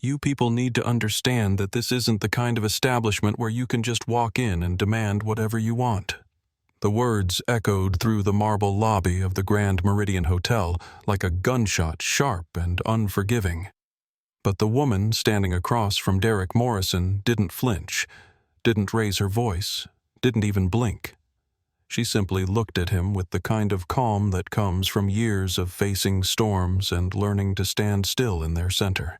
You people need to understand that this isn't the kind of establishment where you can just walk in and demand whatever you want." The words echoed through the marble lobby of the Grand Meridian Hotel like a gunshot, sharp and unforgiving. But the woman standing across from Derek Morrison didn't flinch, didn't raise her voice, didn't even blink. She simply looked at him with the kind of calm that comes from years of facing storms and learning to stand still in their center.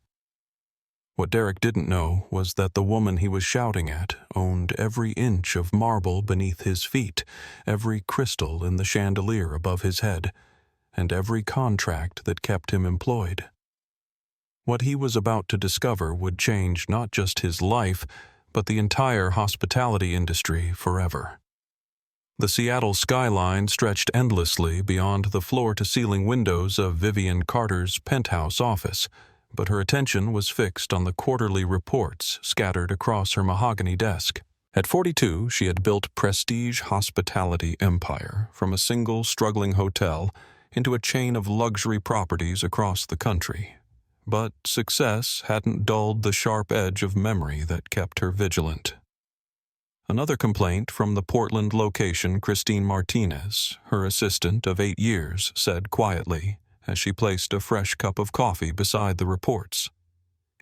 What Derek didn't know was that the woman he was shouting at owned every inch of marble beneath his feet, every crystal in the chandelier above his head, and every contract that kept him employed. What he was about to discover would change not just his life, but the entire hospitality industry forever. The Seattle skyline stretched endlessly beyond the floor-to-ceiling windows of Vivian Carter's penthouse office, but her attention was fixed on the quarterly reports scattered across her mahogany desk. At 42, she had built prestige hospitality empire from a single struggling hotel into a chain of luxury properties across the country. But success hadn't dulled the sharp edge of memory that kept her vigilant. Another complaint from the Portland location Christine Martinez, her assistant of 8 years, said quietly, as she placed a fresh cup of coffee beside the reports.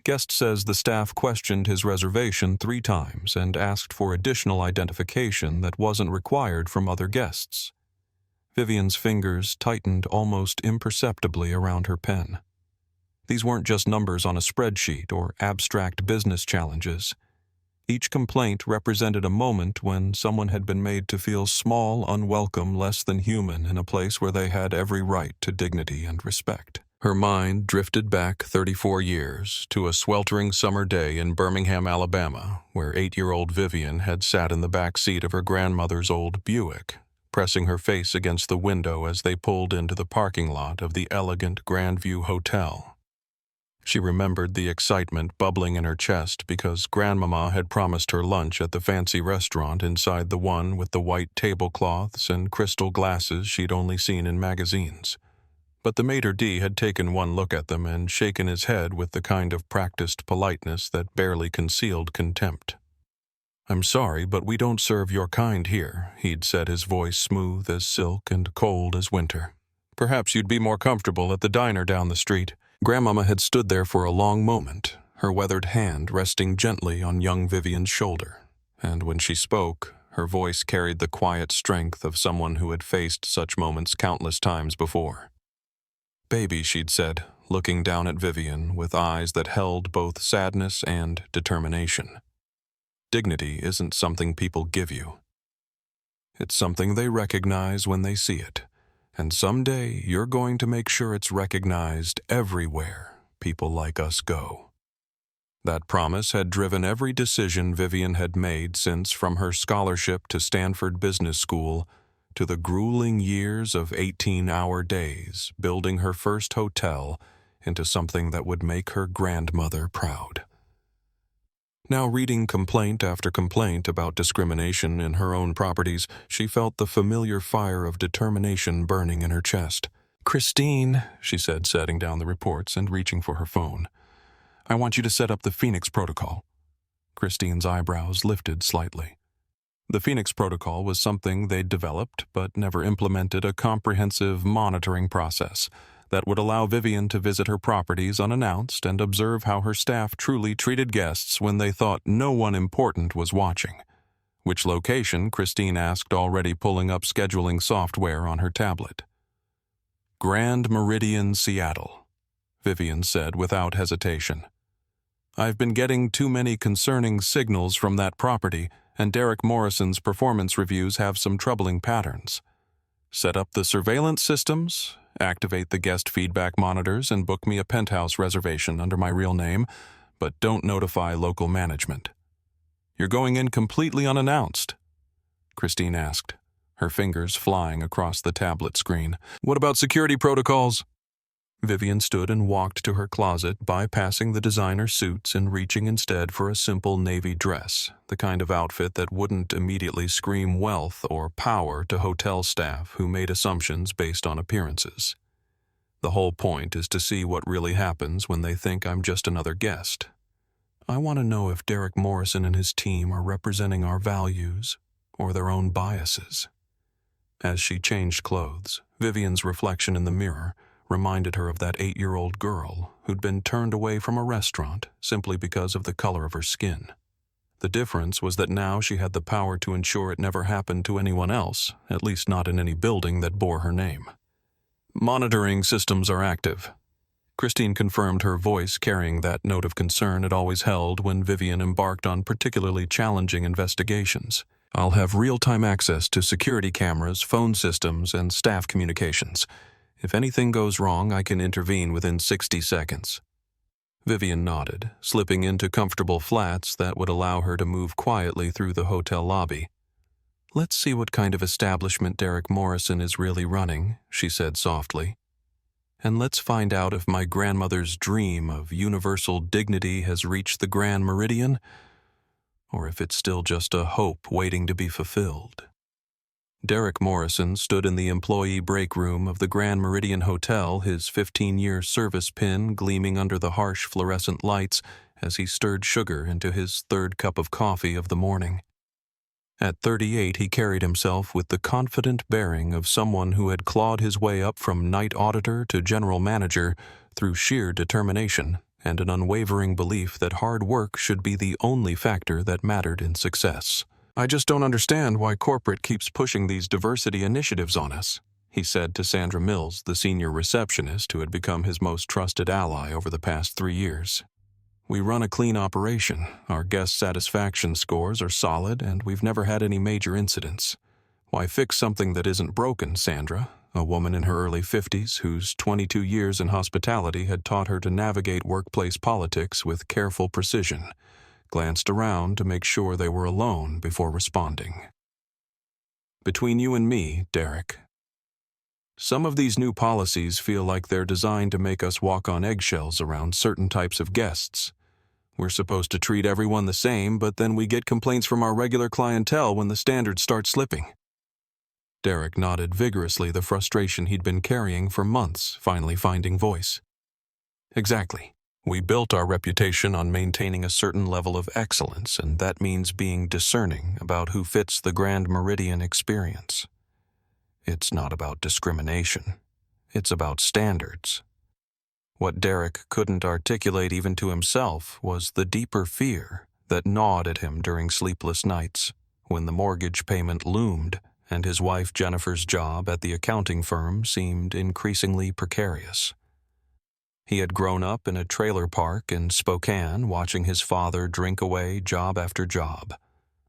Guest says the staff questioned his reservation 3 times and asked for additional identification that wasn't required from other guests. Vivian's fingers tightened almost imperceptibly around her pen. These weren't just numbers on a spreadsheet or abstract business challenges. Each complaint represented a moment when someone had been made to feel small, unwelcome, less than human in a place where they had every right to dignity and respect. Her mind drifted back 34 years to a sweltering summer day in Birmingham, Alabama, where 8-year-old Vivian had sat in the back seat of her grandmother's old Buick, pressing her face against the window as they pulled into the parking lot of the elegant Grandview Hotel. She remembered the excitement bubbling in her chest because Grandmama had promised her lunch at the fancy restaurant inside the one with the white tablecloths and crystal glasses she'd only seen in magazines. But the maitre d' had taken one look at them and shaken his head with the kind of practiced politeness that barely concealed contempt. "I'm sorry, but we don't serve your kind here," he'd said, his voice smooth as silk and cold as winter. "Perhaps you'd be more comfortable at the diner down the street." Grandmama had stood there for a long moment, her weathered hand resting gently on young Vivian's shoulder, and when she spoke, her voice carried the quiet strength of someone who had faced such moments countless times before. "Baby," she'd said, looking down at Vivian with eyes that held both sadness and determination. "Dignity isn't something people give you. It's something they recognize when they see it. And someday you're going to make sure it's recognized everywhere people like us go." That promise had driven every decision Vivian had made since, from her scholarship to Stanford Business School to the grueling years of 18-hour days building her first hotel into something that would make her grandmother proud. Now, reading complaint after complaint about discrimination in her own properties, she felt the familiar fire of determination burning in her chest. "Christine," she said, setting down the reports and reaching for her phone, "I want you to set up the Phoenix Protocol." Christine's eyebrows lifted slightly. The Phoenix Protocol was something they'd developed but never implemented a comprehensive monitoring process that would allow Vivian to visit her properties unannounced and observe how her staff truly treated guests when they thought no one important was watching. Which location, Christine asked, already pulling up scheduling software on her tablet. "Grand Meridian, Seattle," Vivian said without hesitation. "I've been getting too many concerning signals from that property, and Derek Morrison's performance reviews have some troubling patterns. Set up the surveillance systems, activate the guest feedback monitors, and book me a penthouse reservation under my real name, but don't notify local management." "You're going in completely unannounced?" Christine asked, her fingers flying across the tablet screen. "What about security protocols?" Vivian stood and walked to her closet, bypassing the designer suits and reaching instead for a simple navy dress, the kind of outfit that wouldn't immediately scream wealth or power to hotel staff who made assumptions based on appearances. The whole point is to see what really happens when they think I'm just another guest. I want to know if Derek Morrison and his team are representing our values or their own biases." As she changed clothes, Vivian's reflection in the mirror reminded her of that 8-year-old girl who'd been turned away from a restaurant simply because of the color of her skin. The difference was that now she had the power to ensure it never happened to anyone else, at least not in any building that bore her name. "Monitoring systems are active." Christine confirmed, her voice carrying that note of concern it always held when Vivian embarked on particularly challenging investigations. "I'll have real-time access to security cameras, phone systems, and staff communications. If anything goes wrong, I can intervene within 60 seconds. Vivian nodded, slipping into comfortable flats that would allow her to move quietly through the hotel lobby. "Let's see what kind of establishment Derek Morrison is really running," she said softly. "And let's find out if my grandmother's dream of universal dignity has reached the Grand Meridian, or if it's still just a hope waiting to be fulfilled." Derek Morrison stood in the employee break room of the Grand Meridian Hotel, his 15-year service pin gleaming under the harsh fluorescent lights as he stirred sugar into his third cup of coffee of the morning. At 38, he carried himself with the confident bearing of someone who had clawed his way up from night auditor to general manager through sheer determination and an unwavering belief that hard work should be the only factor that mattered in success. "I just don't understand why corporate keeps pushing these diversity initiatives on us," he said to Sandra Mills, the senior receptionist who had become his most trusted ally over the past 3 years. "We run a clean operation, our guest satisfaction scores are solid, and we've never had any major incidents. Why fix something that isn't broken?" Sandra, a woman in her early 50s whose 22 years in hospitality had taught her to navigate workplace politics with careful precision, glanced around to make sure they were alone before responding. "Between you and me, Derek, some of these new policies feel like they're designed to make us walk on eggshells around certain types of guests. We're supposed to treat everyone the same, but then we get complaints from our regular clientele when the standards start slipping." Derek nodded vigorously, the frustration he'd been carrying for months finally finding voice. "Exactly. We built our reputation on maintaining a certain level of excellence, and that means being discerning about who fits the Grand Meridian experience. It's not about discrimination. It's about standards." What Derek couldn't articulate even to himself was the deeper fear that gnawed at him during sleepless nights, when the mortgage payment loomed and his wife Jennifer's job at the accounting firm seemed increasingly precarious. He had grown up in a trailer park in Spokane, watching his father drink away job after job,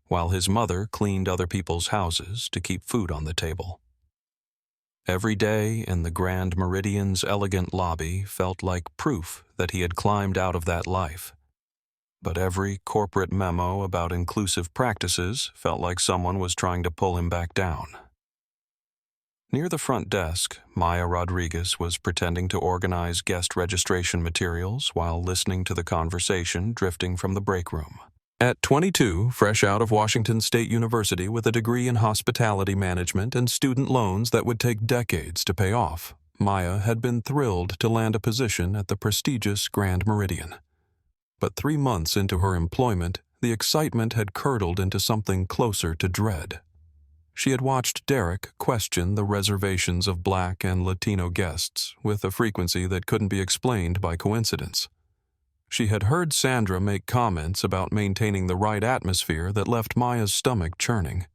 while his mother cleaned other people's houses to keep food on the table. Every day in the Grand Meridian's elegant lobby felt like proof that he had climbed out of that life. But every corporate memo about inclusive practices felt like someone was trying to pull him back down. Near the front desk, Maya Rodriguez was pretending to organize guest registration materials while listening to the conversation drifting from the break room. At 22, fresh out of Washington State University with a degree in hospitality management and student loans that would take decades to pay off, Maya had been thrilled to land a position at the prestigious Grand Meridian. But 3 months into her employment, the excitement had curdled into something closer to dread. She had watched Derek question the reservations of Black and Latino guests with a frequency that couldn't be explained by coincidence. She had heard Sandra make comments about maintaining the right atmosphere that left Maya's stomach churning.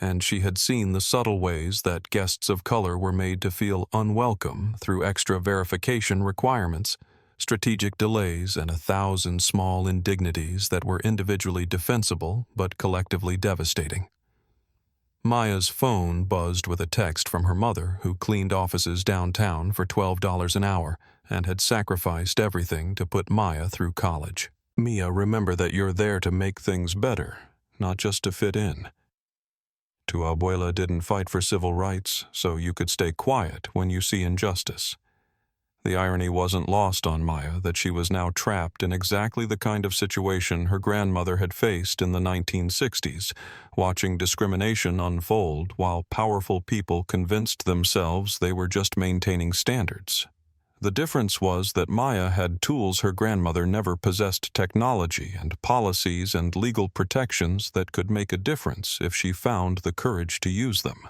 And she had seen the subtle ways that guests of color were made to feel unwelcome through extra verification requirements, strategic delays, and 1,000 small indignities that were individually defensible but collectively devastating. Maya's phone buzzed with a text from her mother, who cleaned offices downtown for $12 an hour and had sacrificed everything to put Maya through college. "Mia, remember that you're there to make things better, not just to fit in. Tu abuela didn't fight for civil rights, so you could stay quiet when you see injustice." The irony wasn't lost on Maya that she was now trapped in exactly the kind of situation her grandmother had faced in the 1960s, watching discrimination unfold while powerful people convinced themselves they were just maintaining standards. The difference was that Maya had tools her grandmother never possessed: technology and policies and legal protections that could make a difference if she found the courage to use them.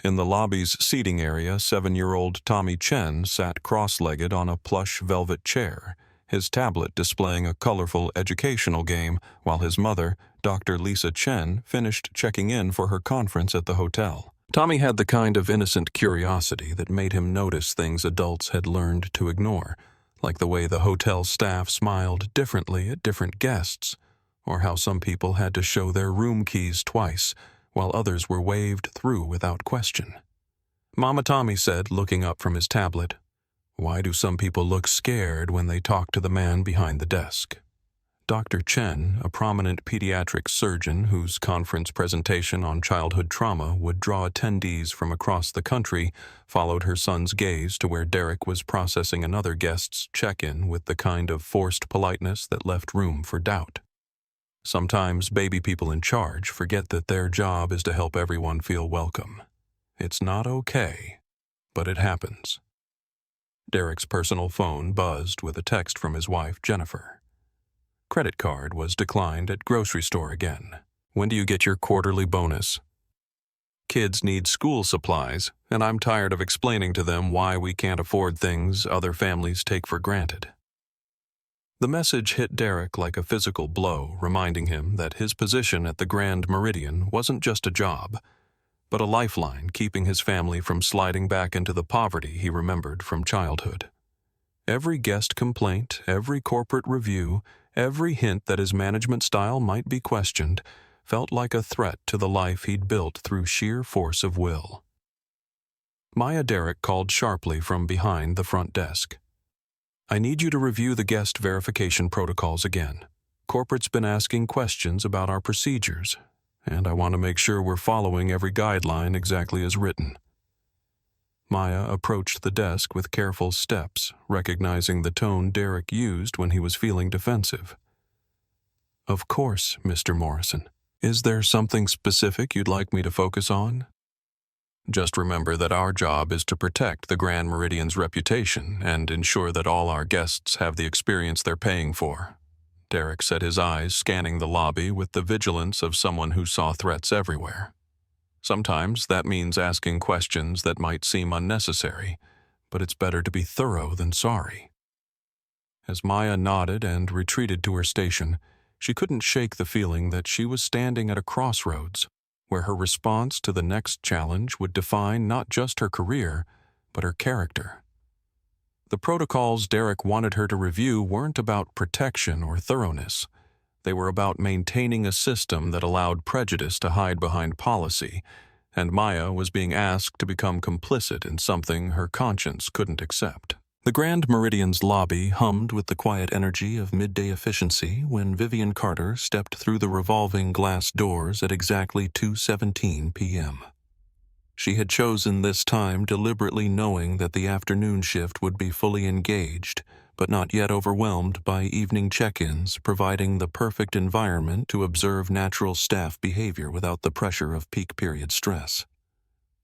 In the lobby's seating area, 7-year-old Tommy Chen sat cross-legged on a plush velvet chair, his tablet displaying a colorful educational game, while his mother, Dr. Lisa Chen, finished checking in for her conference at the hotel. Tommy had the kind of innocent curiosity that made him notice things adults had learned to ignore, like the way the hotel staff smiled differently at different guests, or how some people had to show their room keys twice, while others were waved through without question. Mama Tommy said, looking up from his tablet, "Why do some people look scared when they talk to the man behind the desk?" Dr. Chen, a prominent pediatric surgeon whose conference presentation on childhood trauma would draw attendees from across the country, followed her son's gaze to where Derek was processing another guest's check-in with the kind of forced politeness that left room for doubt. Sometimes baby people in charge forget that their job is to help everyone feel welcome. It's not okay, but it happens. Derek's personal phone buzzed with a text from his wife, Jennifer. Credit card was declined at grocery store again. When do you get your quarterly bonus? Kids need school supplies, and I'm tired of explaining to them why we can't afford things other families take for granted. The message hit Derek like a physical blow, reminding him that his position at the Grand Meridian wasn't just a job, but a lifeline keeping his family from sliding back into the poverty he remembered from childhood. Every guest complaint, every corporate review, every hint that his management style might be questioned felt like a threat to the life he'd built through sheer force of will. Maya Derek called sharply from behind the front desk. "I need you to review the guest verification protocols again. Corporate's been asking questions about our procedures, and I want to make sure we're following every guideline exactly as written." Maya approached the desk with careful steps, recognizing the tone Derek used when he was feeling defensive. "Of course, Mr. Morrison. Is there something specific you'd like me to focus on?" "Just remember that our job is to protect the Grand Meridian's reputation and ensure that all our guests have the experience they're paying for." Derek set his eyes scanning the lobby with the vigilance of someone who saw threats everywhere. Sometimes that means asking questions that might seem unnecessary, but it's better to be thorough than sorry. As Maya nodded and retreated to her station, she couldn't shake the feeling that she was standing at a crossroads, where her response to the next challenge would define not just her career, but her character. The protocols Derek wanted her to review weren't about protection or thoroughness. They were about maintaining a system that allowed prejudice to hide behind policy, and Maya was being asked to become complicit in something her conscience couldn't accept. The Grand Meridian's lobby hummed with the quiet energy of midday efficiency when Vivian Carter stepped through the revolving glass doors at exactly 2:17 p.m. She had chosen this time deliberately, knowing that the afternoon shift would be fully engaged, but not yet overwhelmed by evening check-ins, providing the perfect environment to observe natural staff behavior without the pressure of peak period stress.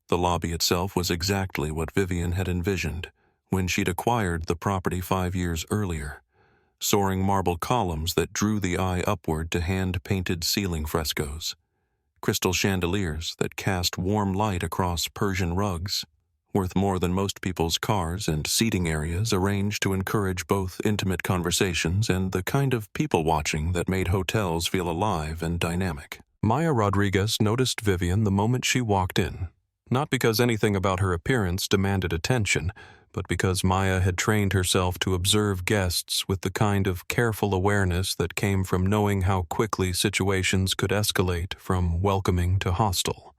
The lobby itself was exactly what Vivian had envisioned when she'd acquired the property 5 years earlier. Soaring marble columns that drew the eye upward to hand-painted ceiling frescoes. Crystal chandeliers that cast warm light across Persian rugs, worth more than most people's cars, and seating areas arranged to encourage both intimate conversations and the kind of people-watching that made hotels feel alive and dynamic. Maya Rodriguez noticed Vivian the moment she walked in, not because anything about her appearance demanded attention, but because Maya had trained herself to observe guests with the kind of careful awareness that came from knowing how quickly situations could escalate from welcoming to hostile.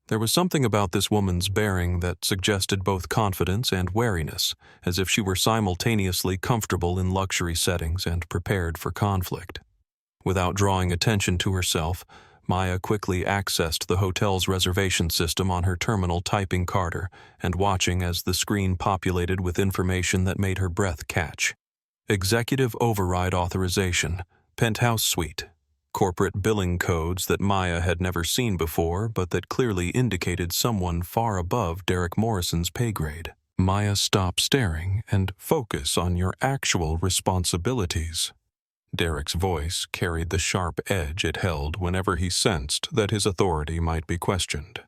There was something about this woman's bearing that suggested both confidence and wariness, as if she were simultaneously comfortable in luxury settings and prepared for conflict. Without drawing attention to herself, Maya quickly accessed the hotel's reservation system on her terminal, typing Carter and watching as the screen populated with information that made her breath catch. Executive override authorization, penthouse suite, corporate billing codes that Maya had never seen before but that clearly indicated someone far above Derek Morrison's pay grade. Maya, stop staring and focus on your actual responsibilities. Derek's voice carried the sharp edge it held whenever he sensed that his authority might be questioned.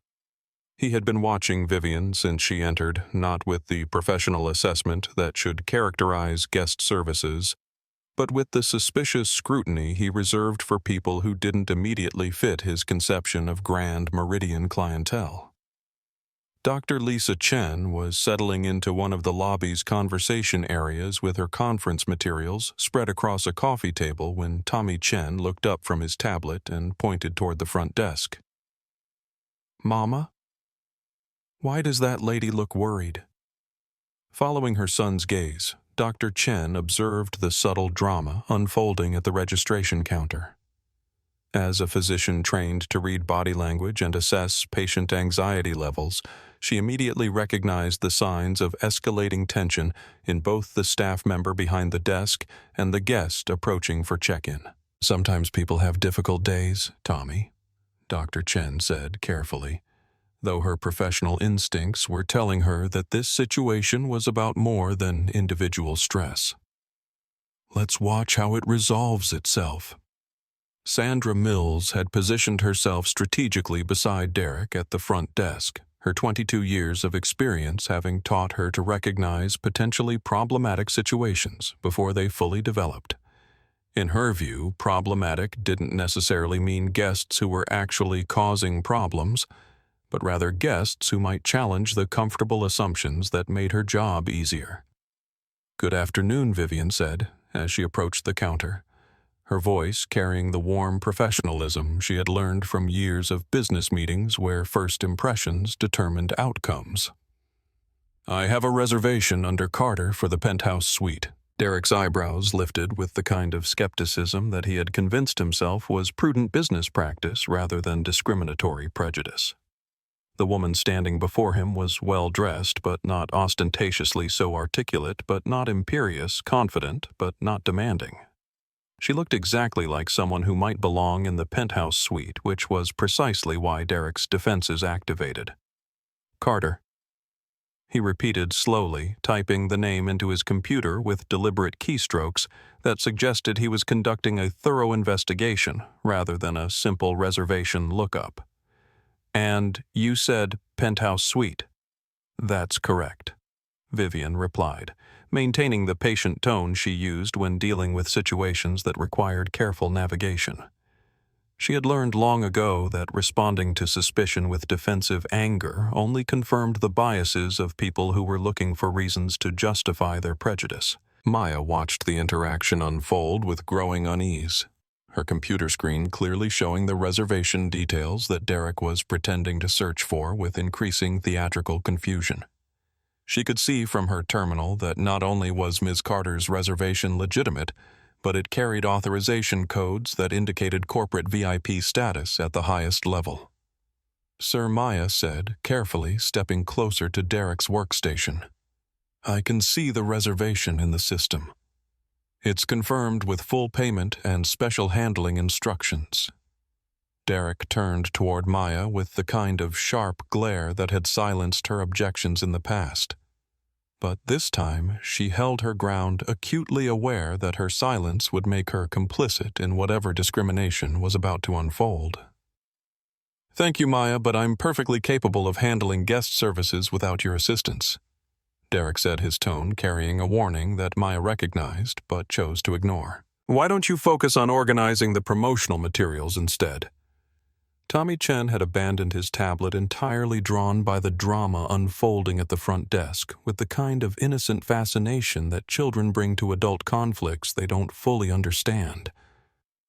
He had been watching Vivian since she entered, not with the professional assessment that should characterize guest services, but with the suspicious scrutiny he reserved for people who didn't immediately fit his conception of Grand Meridian clientele. Dr. Lisa Chen was settling into one of the lobby's conversation areas with her conference materials spread across a coffee table when Tommy Chen looked up from his tablet and pointed toward the front desk. "Mama? Why does that lady look worried?" Following her son's gaze, Dr. Chen observed the subtle drama unfolding at the registration counter. As a physician trained to read body language and assess patient anxiety levels, she immediately recognized the signs of escalating tension in both the staff member behind the desk and the guest approaching for check-in. "Sometimes people have difficult days, Tommy," Dr. Chen said carefully, though her professional instincts were telling her that this situation was about more than individual stress. "Let's watch how it resolves itself." Sandra Mills had positioned herself strategically beside Derek at the front desk, her 22 years of experience having taught her to recognize potentially problematic situations before they fully developed. In her view, problematic didn't necessarily mean guests who were actually causing problems, but rather guests who might challenge the comfortable assumptions that made her job easier. "Good afternoon," Vivian said, as she approached the counter, her voice carrying the warm professionalism she had learned from years of business meetings where first impressions determined outcomes. "I have a reservation under Carter for the penthouse suite." Derek's eyebrows lifted with the kind of skepticism that he had convinced himself was prudent business practice rather than discriminatory prejudice. The woman standing before him was well-dressed, but not ostentatiously so articulate, but not imperious, confident, but not demanding. She looked exactly like someone who might belong in the penthouse suite, which was precisely why Derek's defenses activated. "Carter," he repeated slowly, typing the name into his computer with deliberate keystrokes that suggested he was conducting a thorough investigation rather than a simple reservation lookup. "And you said penthouse suite." "That's correct," Vivian replied, maintaining the patient tone she used when dealing with situations that required careful navigation. She had learned long ago that responding to suspicion with defensive anger only confirmed the biases of people who were looking for reasons to justify their prejudice. Maya watched the interaction unfold with growing unease, her computer screen clearly showing the reservation details that Derek was pretending to search for with increasing theatrical confusion. She could see from her terminal that not only was Ms. Carter's reservation legitimate, but it carried authorization codes that indicated corporate VIP status at the highest level. Sir, Maya said, carefully stepping closer to Derek's workstation. "I can see the reservation in the system. It's confirmed with full payment and special handling instructions." Derek turned toward Maya with the kind of sharp glare that had silenced her objections in the past. But this time, she held her ground, acutely aware that her silence would make her complicit in whatever discrimination was about to unfold. "Thank you, Maya, but I'm perfectly capable of handling guest services without your assistance," Derek said, his tone carrying a warning that Maya recognized but chose to ignore. "Why don't you focus on organizing the promotional materials instead?" Tommy Chen had abandoned his tablet entirely, drawn by the drama unfolding at the front desk with the kind of innocent fascination that children bring to adult conflicts they don't fully understand.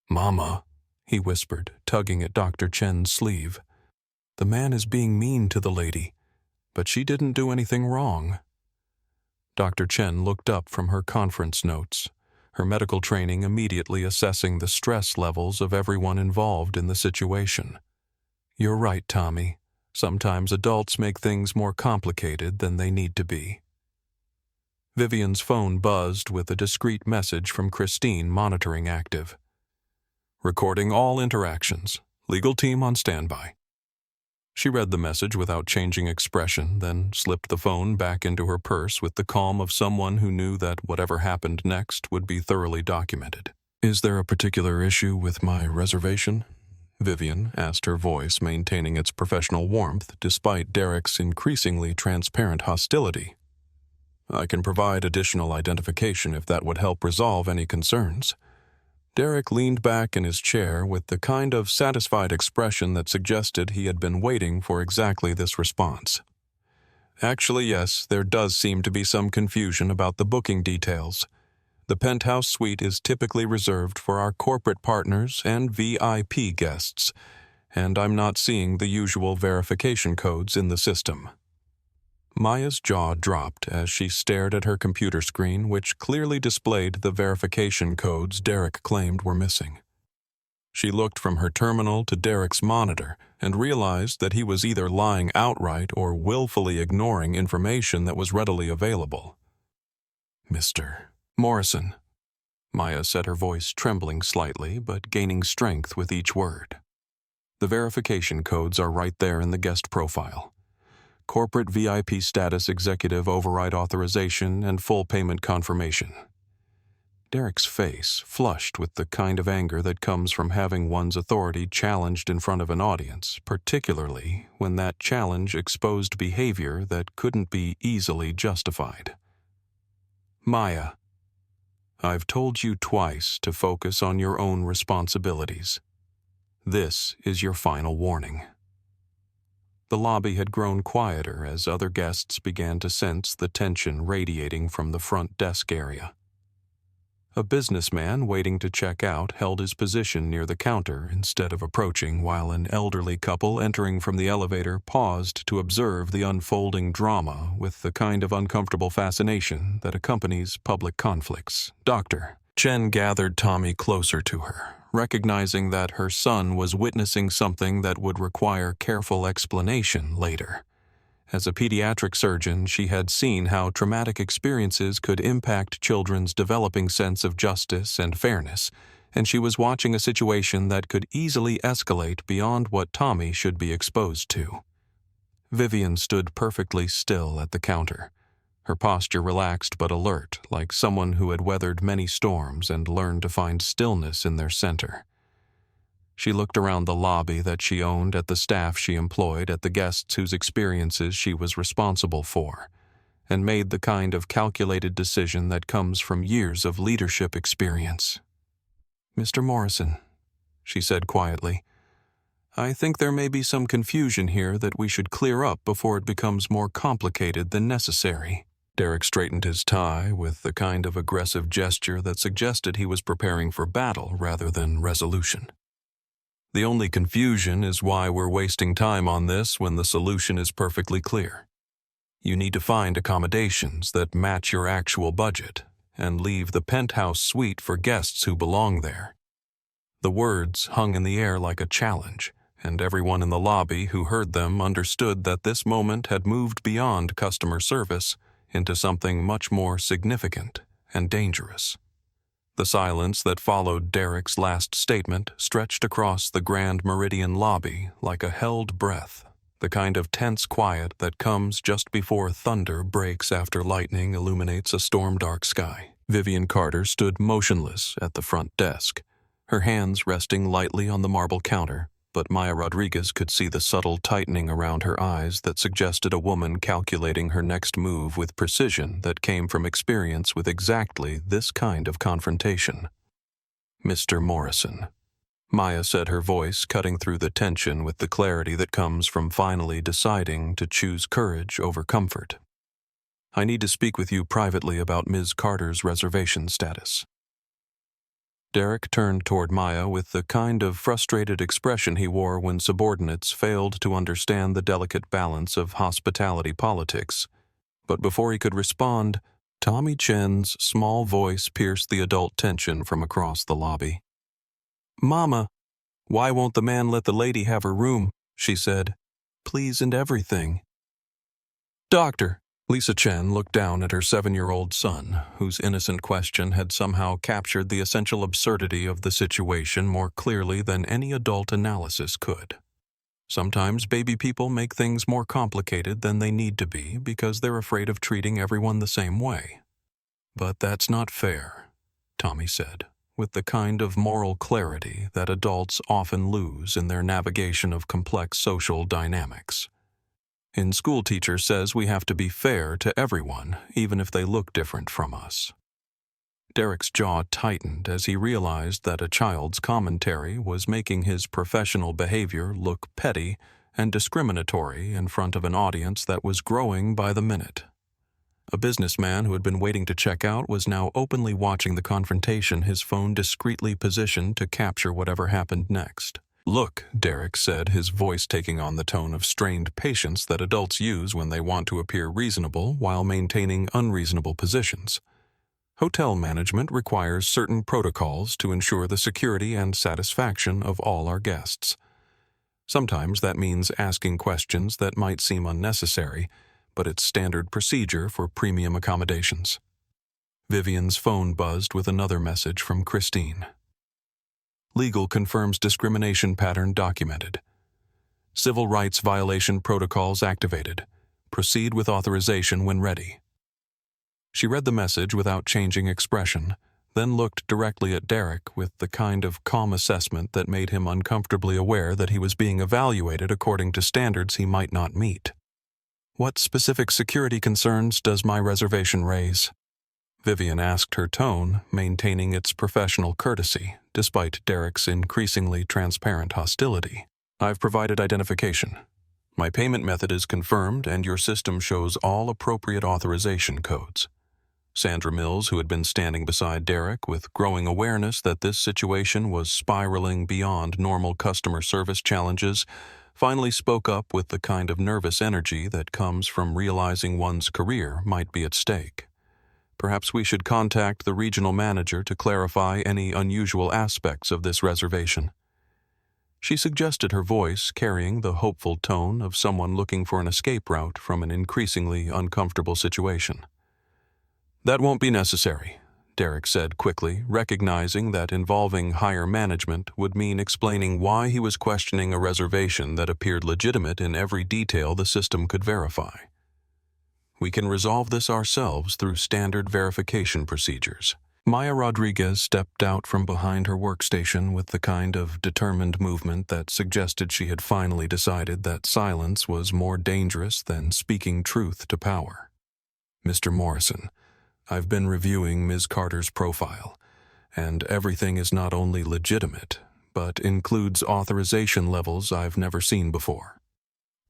"Mama," he whispered, tugging at Dr. Chen's sleeve. "The man is being mean to the lady, but she didn't do anything wrong." Dr. Chen looked up from her conference notes, her medical training immediately assessing the stress levels of everyone involved in the situation. "You're right, Tommy. Sometimes adults make things more complicated than they need to be." Vivian's phone buzzed with a discreet message from Christine, monitoring active. "Recording all interactions. Legal team on standby." She read the message without changing expression, then slipped the phone back into her purse with the calm of someone who knew that whatever happened next would be thoroughly documented. "Is there a particular issue with my reservation?" Vivian asked, her voice maintaining its professional warmth despite Derek's increasingly transparent hostility. "I can provide additional identification if that would help resolve any concerns." Derek leaned back in his chair with the kind of satisfied expression that suggested he had been waiting for exactly this response. "Actually, yes, there does seem to be some confusion about the booking details. The penthouse suite is typically reserved for our corporate partners and VIP guests, and I'm not seeing the usual verification codes in the system." Maya's jaw dropped as she stared at her computer screen, which clearly displayed the verification codes Derek claimed were missing. She looked from her terminal to Derek's monitor and realized that he was either lying outright or willfully ignoring information that was readily available. "Mr. Morrison," Maya said, her voice trembling slightly but gaining strength with each word. "The verification codes are right there in the guest profile. Corporate VIP status, executive override authorization, and full payment confirmation." Derek's face flushed with the kind of anger that comes from having one's authority challenged in front of an audience, particularly when that challenge exposed behavior that couldn't be easily justified. "Maya, I've told you twice to focus on your own responsibilities. This is your final warning." The lobby had grown quieter as other guests began to sense the tension radiating from the front desk area. A businessman waiting to check out held his position near the counter instead of approaching, while an elderly couple entering from the elevator paused to observe the unfolding drama with the kind of uncomfortable fascination that accompanies public conflicts. Dr. Chen gathered Tommy closer to her, recognizing that her son was witnessing something that would require careful explanation later. As a pediatric surgeon, she had seen how traumatic experiences could impact children's developing sense of justice and fairness, and she was watching a situation that could easily escalate beyond what Tommy should be exposed to. Vivian stood perfectly still at the counter, her posture relaxed but alert, like someone who had weathered many storms and learned to find stillness in their center. She looked around the lobby that she owned, at the staff she employed, at the guests whose experiences she was responsible for, and made the kind of calculated decision that comes from years of leadership experience. "Mr. Morrison," she said quietly, "I think there may be some confusion here that we should clear up before it becomes more complicated than necessary." Derek straightened his tie with the kind of aggressive gesture that suggested he was preparing for battle rather than resolution. "The only confusion is why we're wasting time on this when the solution is perfectly clear. You need to find accommodations that match your actual budget and leave the penthouse suite for guests who belong there." The words hung in the air like a challenge, and everyone in the lobby who heard them understood that this moment had moved beyond customer service into something much more significant and dangerous. The silence that followed Derek's last statement stretched across the Grand Meridian lobby like a held breath, the kind of tense quiet that comes just before thunder breaks after lightning illuminates a storm-dark sky. Vivian Carter stood motionless at the front desk, her hands resting lightly on the marble counter, but Maya Rodriguez could see the subtle tightening around her eyes that suggested a woman calculating her next move with precision that came from experience with exactly this kind of confrontation. "Mr. Morrison," Maya said, her voice cutting through the tension with the clarity that comes from finally deciding to choose courage over comfort. "I need to speak with you privately about Ms. Carter's reservation status." Derek turned toward Maya with the kind of frustrated expression he wore when subordinates failed to understand the delicate balance of hospitality politics. But before he could respond, Tommy Chen's small voice pierced the adult tension from across the lobby. "Mama, why won't the man let the lady have her room?" she said. "Please and everything." "Doctor," Lisa Chen looked down at her 7-year-old son, whose innocent question had somehow captured the essential absurdity of the situation more clearly than any adult analysis could. Sometimes baby people make things more complicated than they need to be because they're afraid of treating everyone the same way. But that's not fair, Tommy said, with the kind of moral clarity that adults often lose in their navigation of complex social dynamics. In school teacher says we have to be fair to everyone, even if they look different from us. Derek's jaw tightened as he realized that a child's commentary was making his professional behavior look petty and discriminatory in front of an audience that was growing by the minute. A businessman who had been waiting to check out was now openly watching the confrontation, his phone discreetly positioned to capture whatever happened next. "Look," Derek said, his voice taking on the tone of strained patience that adults use when they want to appear reasonable while maintaining unreasonable positions. "Hotel management requires certain protocols to ensure the security and satisfaction of all our guests. Sometimes that means asking questions that might seem unnecessary, but it's standard procedure for premium accommodations." Vivian's phone buzzed with another message from Christine. "Legal confirms discrimination pattern documented. Civil rights violation protocols activated. Proceed with authorization when ready." She read the message without changing expression, then looked directly at Derek with the kind of calm assessment that made him uncomfortably aware that he was being evaluated according to standards he might not meet. "What specific security concerns does my reservation raise?" Vivian asked, her tone maintaining its professional courtesy, despite Derek's increasingly transparent hostility. "I've provided identification. My payment method is confirmed, and your system shows all appropriate authorization codes." Sandra Mills, who had been standing beside Derek with growing awareness that this situation was spiraling beyond normal customer service challenges, finally spoke up with the kind of nervous energy that comes from realizing one's career might be at stake. "Perhaps we should contact the regional manager to clarify any unusual aspects of this reservation." She suggested, her voice carrying the hopeful tone of someone looking for an escape route from an increasingly uncomfortable situation. "That won't be necessary," Derek said quickly, recognizing that involving higher management would mean explaining why he was questioning a reservation that appeared legitimate in every detail the system could verify. "We can resolve this ourselves through standard verification procedures." Maya Rodriguez stepped out from behind her workstation with the kind of determined movement that suggested she had finally decided that silence was more dangerous than speaking truth to power. "Mr. Morrison, I've been reviewing Ms. Carter's profile, and everything is not only legitimate, but includes authorization levels I've never seen before.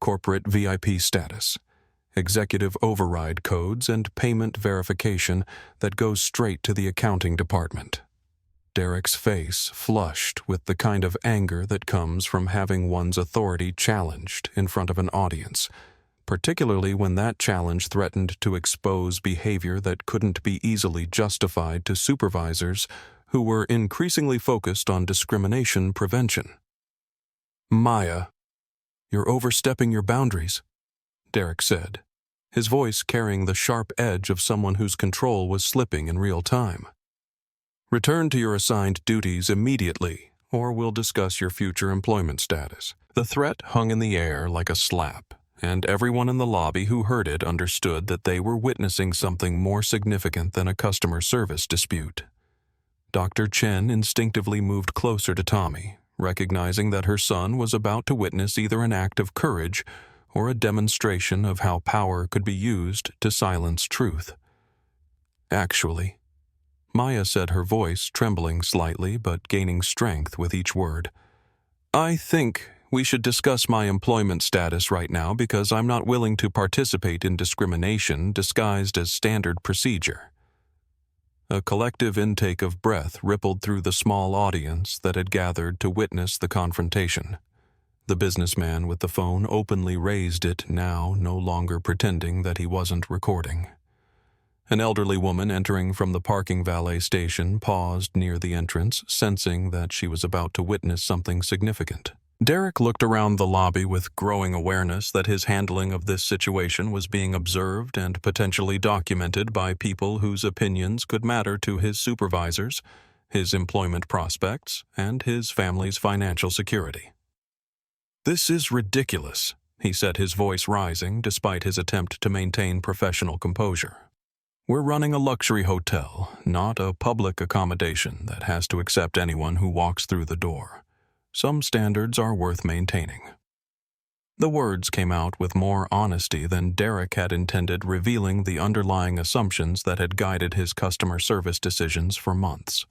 Corporate VIP status, executive override codes, and payment verification that goes straight to the accounting department." Derek's face flushed with the kind of anger that comes from having one's authority challenged in front of an audience, particularly when that challenge threatened to expose behavior that couldn't be easily justified to supervisors who were increasingly focused on discrimination prevention. "Maya, you're overstepping your boundaries," Derek said, his voice carrying the sharp edge of someone whose control was slipping in real time. "Return to your assigned duties immediately, or we'll discuss your future employment status." The threat hung in the air like a slap, and everyone in the lobby who heard it understood that they were witnessing something more significant than a customer service dispute. Dr. Chen instinctively moved closer to Tommy, recognizing that her son was about to witness either an act of courage or a demonstration of how power could be used to silence truth. "Actually," Maya said, her voice trembling slightly but gaining strength with each word, "I think we should discuss my employment status right now because I'm not willing to participate in discrimination disguised as standard procedure." A collective intake of breath rippled through the small audience that had gathered to witness the confrontation. The businessman with the phone openly raised it now, no longer pretending that he wasn't recording. An elderly woman entering from the parking valet station paused near the entrance, sensing that she was about to witness something significant. Derek looked around the lobby with growing awareness that his handling of this situation was being observed and potentially documented by people whose opinions could matter to his supervisors, his employment prospects, and his family's financial security. "This is ridiculous," he said, his voice rising despite his attempt to maintain professional composure. "We're running a luxury hotel, not a public accommodation that has to accept anyone who walks through the door. Some standards are worth maintaining." The words came out with more honesty than Derek had intended, revealing the underlying assumptions that had guided his customer service decisions for months.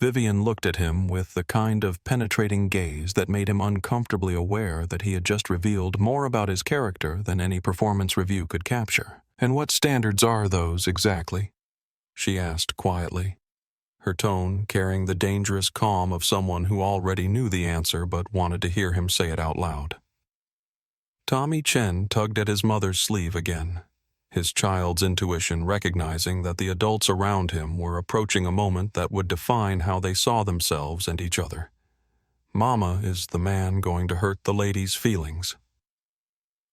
Vivian looked at him with the kind of penetrating gaze that made him uncomfortably aware that he had just revealed more about his character than any performance review could capture. "And what standards are those exactly?" she asked quietly, her tone carrying the dangerous calm of someone who already knew the answer but wanted to hear him say it out loud. Tommy Chen tugged at his mother's sleeve again, his child's intuition recognizing that the adults around him were approaching a moment that would define how they saw themselves and each other. Mama is the man going to hurt the lady's feelings.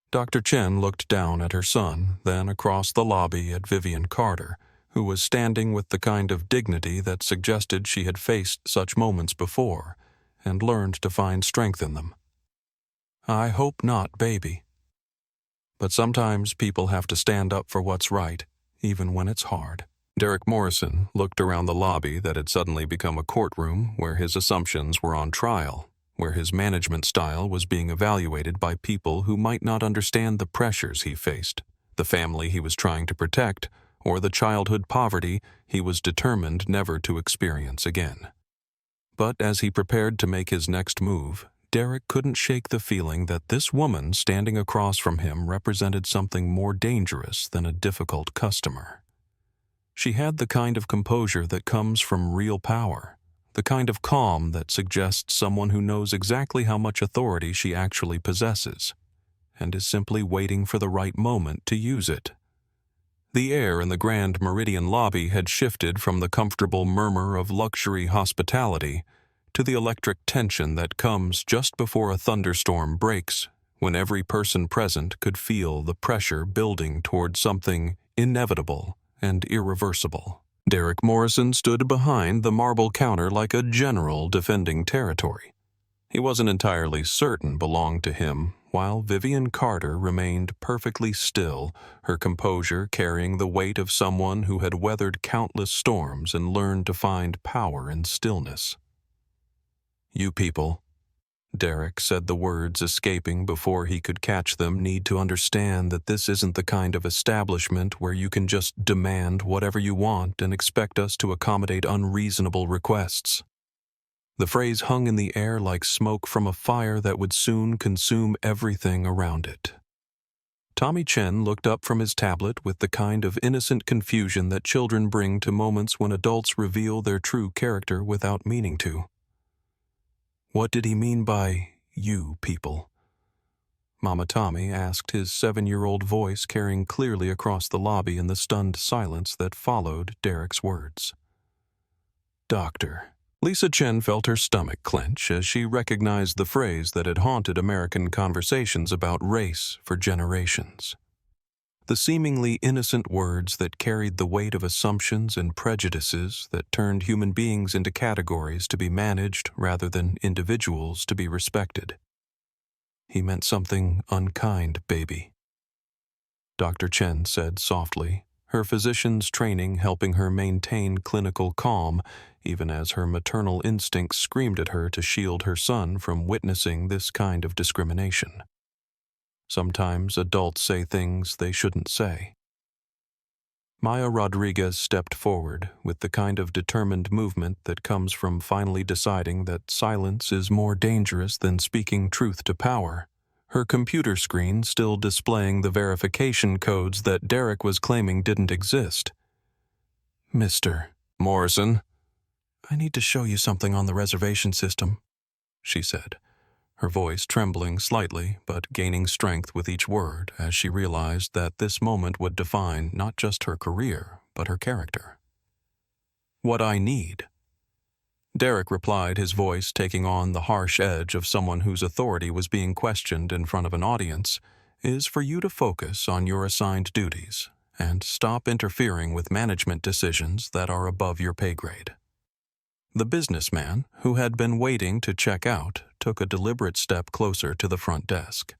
Dr. Chen looked down at her son, then across the lobby at Vivian Carter, who was standing with the kind of dignity that suggested she had faced such moments before and learned to find strength in them. "I hope not, baby. But sometimes people have to stand up for what's right, even when it's hard." Derek Morrison looked around the lobby that had suddenly become a courtroom where his assumptions were on trial, where his management style was being evaluated by people who might not understand the pressures he faced, the family he was trying to protect, or the childhood poverty he was determined never to experience again. But as he prepared to make his next move, Derek couldn't shake the feeling that this woman standing across from him represented something more dangerous than a difficult customer. She had the kind of composure that comes from real power, the kind of calm that suggests someone who knows exactly how much authority she actually possesses, and is simply waiting for the right moment to use it. The air in the Grand Meridian lobby had shifted from the comfortable murmur of luxury hospitality to the electric tension that comes just before a thunderstorm breaks, when every person present could feel the pressure building toward something inevitable and irreversible. Derek Morrison stood behind the marble counter like a general defending territory he wasn't entirely certain belonged to him, while Vivian Carter remained perfectly still, her composure carrying the weight of someone who had weathered countless storms and learned to find power in stillness. "You people," Derek said, the words escaping before he could catch them, "need to understand that this isn't the kind of establishment where you can just demand whatever you want and expect us to accommodate unreasonable requests." The phrase hung in the air like smoke from a fire that would soon consume everything around it. Tommy Chen looked up from his tablet with the kind of innocent confusion that children bring to moments when adults reveal their true character without meaning to. "What did he mean by, you people?" Mama Tommy asked, his 7-year-old voice carrying clearly across the lobby in the stunned silence that followed Derek's words. "Doctor." Lisa Chen felt her stomach clench as she recognized the phrase that had haunted American conversations about race for generations. The seemingly innocent words that carried the weight of assumptions and prejudices that turned human beings into categories to be managed rather than individuals to be respected. "He meant something unkind, baby," Dr. Chen said softly, her physician's training helping her maintain clinical calm, even as her maternal instincts screamed at her to shield her son from witnessing this kind of discrimination. Sometimes adults say things they shouldn't say. Maya Rodriguez stepped forward with the kind of determined movement that comes from finally deciding that silence is more dangerous than speaking truth to power, her computer screen still displaying the verification codes that Derek was claiming didn't exist. "Mr. Morrison, I need to show you something on the reservation system," she said, her voice trembling slightly but gaining strength with each word as she realized that this moment would define not just her career but her character. "What I need," Derek replied, his voice taking on the harsh edge of someone whose authority was being questioned in front of an audience, "is for you to focus on your assigned duties and stop interfering with management decisions that are above your pay grade." The businessman, who had been waiting to check out, took a deliberate step closer to the front desk.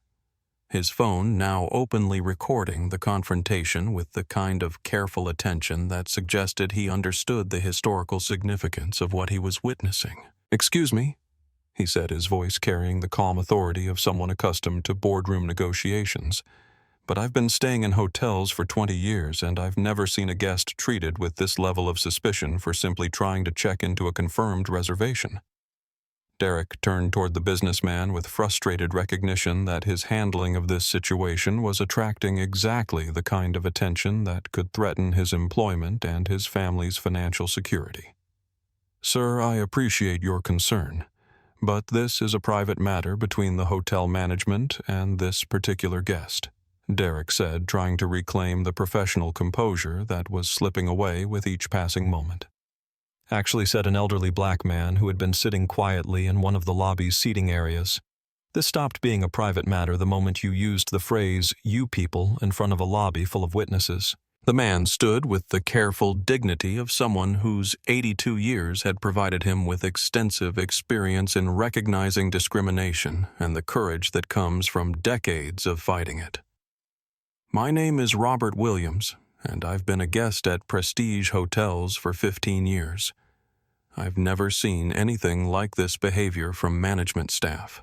His phone now openly recording the confrontation with the kind of careful attention that suggested he understood the historical significance of what he was witnessing. "Excuse me," he said, his voice carrying the calm authority of someone accustomed to boardroom negotiations. "But I've been staying in hotels for 20 years, and I've never seen a guest treated with this level of suspicion for simply trying to check into a confirmed reservation." Derek turned toward the businessman with frustrated recognition that his handling of this situation was attracting exactly the kind of attention that could threaten his employment and his family's financial security. "Sir, I appreciate your concern, but this is a private matter between the hotel management and this particular guest," Derek said, trying to reclaim the professional composure that was slipping away with each passing moment. "Actually," said an elderly black man who had been sitting quietly in one of the lobby's seating areas, "this stopped being a private matter the moment you used the phrase 'you people' in front of a lobby full of witnesses." The man stood with the careful dignity of someone whose 82 years had provided him with extensive experience in recognizing discrimination and the courage that comes from decades of fighting it. "My name is Robert Williams, and I've been a guest at Prestige Hotels for 15 years. I've never seen anything like this behavior from management staff."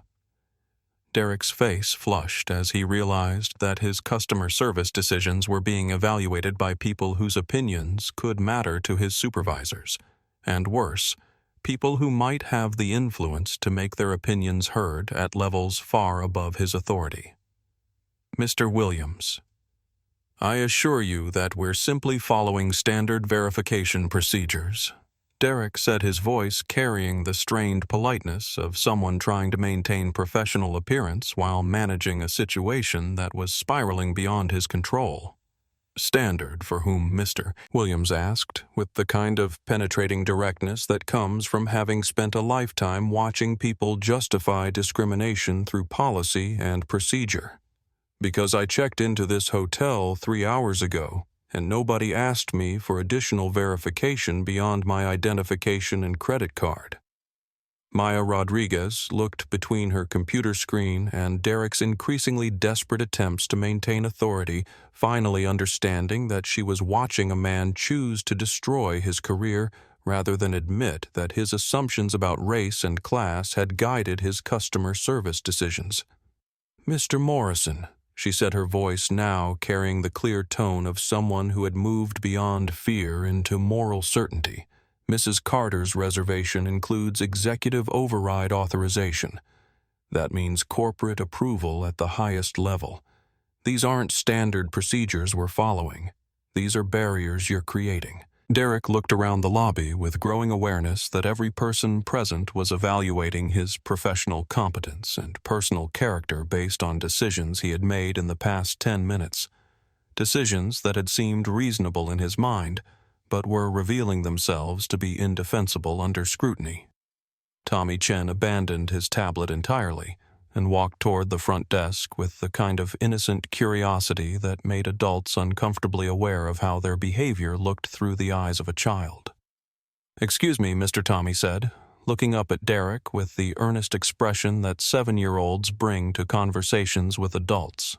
Derek's face flushed as he realized that his customer service decisions were being evaluated by people whose opinions could matter to his supervisors, and worse, people who might have the influence to make their opinions heard at levels far above his authority. "Mr. Williams, I assure you that we're simply following standard verification procedures," Derek said, his voice carrying the strained politeness of someone trying to maintain professional appearance while managing a situation that was spiraling beyond his control. "Standard for whom, Mr.?" Williams asked, with the kind of penetrating directness that comes from having spent a lifetime watching people justify discrimination through policy and procedure. "Because I checked into this hotel 3 hours ago, and nobody asked me for additional verification beyond my identification and credit card." Maya Rodriguez looked between her computer screen and Derek's increasingly desperate attempts to maintain authority, finally understanding that she was watching a man choose to destroy his career rather than admit that his assumptions about race and class had guided his customer service decisions. "Mr. Morrison," she said, her voice now carrying the clear tone of someone who had moved beyond fear into moral certainty, "Mrs. Carter's reservation includes executive override authorization. That means corporate approval at the highest level. These aren't standard procedures we're following. These are barriers you're creating." Derek looked around the lobby with growing awareness that every person present was evaluating his professional competence and personal character based on decisions he had made in the past 10 minutes. Decisions that had seemed reasonable in his mind, but were revealing themselves to be indefensible under scrutiny. Tommy Chen abandoned his tablet entirely and walked toward the front desk with the kind of innocent curiosity that made adults uncomfortably aware of how their behavior looked through the eyes of a child. "Excuse me," Mr. Tommy said, looking up at Derek with the earnest expression that 7-year-olds bring to conversations with adults.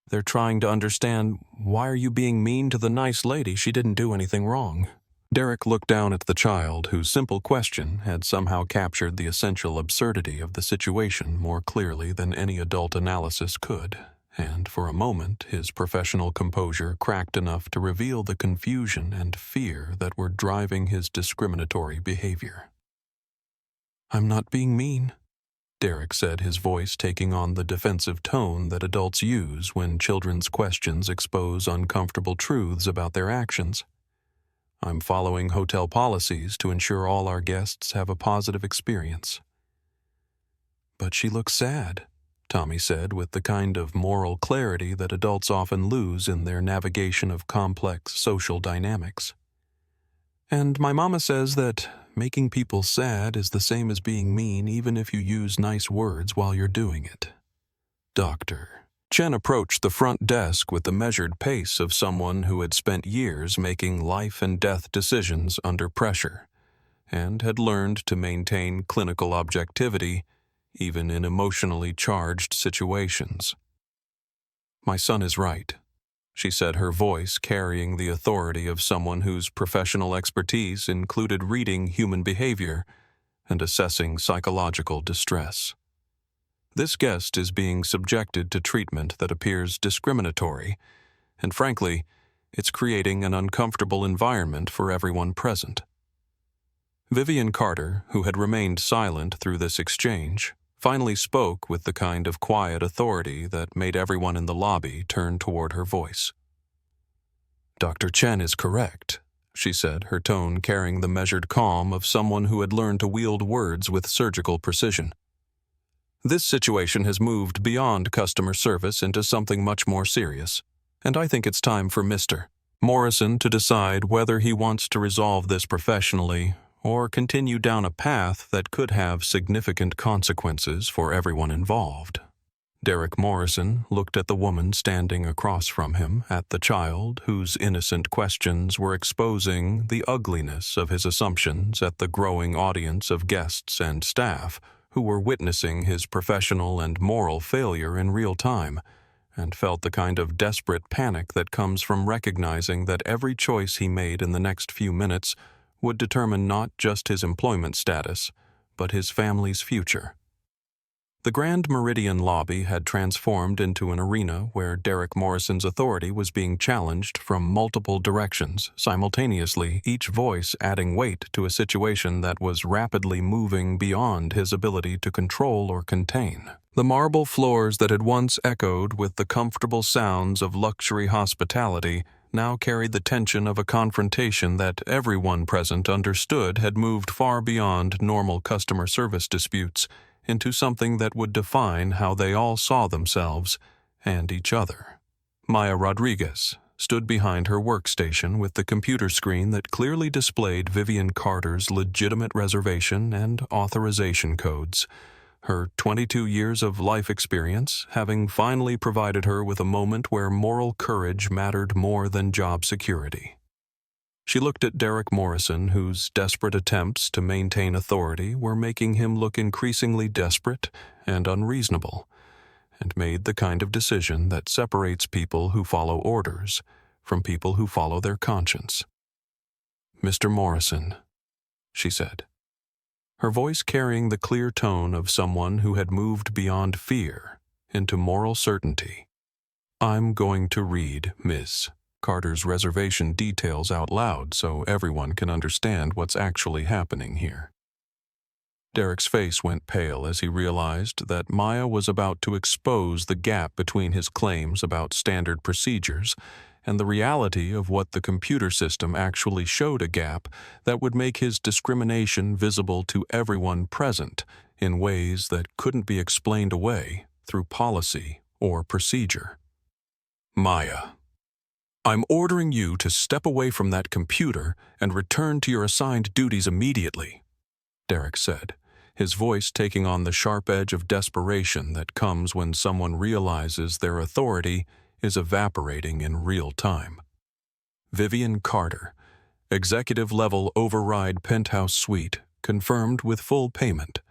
"They're trying to understand, why are you being mean to the nice lady? She didn't do anything wrong." Derek looked down at the child, whose simple question had somehow captured the essential absurdity of the situation more clearly than any adult analysis could, and for a moment his professional composure cracked enough to reveal the confusion and fear that were driving his discriminatory behavior. "I'm not being mean," Derek said, his voice taking on the defensive tone that adults use when children's questions expose uncomfortable truths about their actions. "I'm following hotel policies to ensure all our guests have a positive experience." "But she looks sad," Tommy said, with the kind of moral clarity that adults often lose in their navigation of complex social dynamics. "And my mama says that making people sad is the same as being mean, even if you use nice words while you're doing it." "Doctor." Chen approached the front desk with the measured pace of someone who had spent years making life-and-death decisions under pressure. and had learned to maintain clinical objectivity even in emotionally charged situations. "My son is right," she said, her voice carrying the authority of someone whose professional expertise included reading human behavior and assessing psychological distress. "This guest is being subjected to treatment that appears discriminatory, and frankly, it's creating an uncomfortable environment for everyone present." Vivian Carter, who had remained silent through this exchange, finally spoke with the kind of quiet authority that made everyone in the lobby turn toward her voice. "Dr. Chen is correct," she said, her tone carrying the measured calm of someone who had learned to wield words with surgical precision. "This situation has moved beyond customer service into something much more serious, and I think it's time for Mr. Morrison to decide whether he wants to resolve this professionally or continue down a path that could have significant consequences for everyone involved." Derek Morrison looked at the woman standing across from him, at the child whose innocent questions were exposing the ugliness of his assumptions, at the growing audience of guests and staff who were witnessing his professional and moral failure in real time, and felt the kind of desperate panic that comes from recognizing that every choice he made in the next few minutes would determine not just his employment status, but his family's future. The Grand Meridian lobby had transformed into an arena where Derek Morrison's authority was being challenged from multiple directions, simultaneously, each voice adding weight to a situation that was rapidly moving beyond his ability to control or contain. The marble floors that had once echoed with the comfortable sounds of luxury hospitality now carried the tension of a confrontation that everyone present understood had moved far beyond normal customer service disputes into something that would define how they all saw themselves and each other. Maya Rodriguez stood behind her workstation with the computer screen that clearly displayed Vivian Carter's legitimate reservation and authorization codes, her 22 years of life experience having finally provided her with a moment where moral courage mattered more than job security. She looked at Derek Morrison, whose desperate attempts to maintain authority were making him look increasingly desperate and unreasonable, and made the kind of decision that separates people who follow orders from people who follow their conscience. "Mr. Morrison," she said, her voice carrying the clear tone of someone who had moved beyond fear into moral certainty. "I'm going to read Ms. Carter's reservation details out loud so everyone can understand what's actually happening here." Derek's face went pale as he realized that Maya was about to expose the gap between his claims about standard procedures and the reality of what the computer system actually showed, a gap that would make his discrimination visible to everyone present in ways that couldn't be explained away through policy or procedure. "Maya, I'm ordering you to step away from that computer and return to your assigned duties immediately," Derek said, his voice taking on the sharp edge of desperation that comes when someone realizes their authority is evaporating in real time. "Vivian Carter, executive-level override penthouse suite, confirmed with full payment,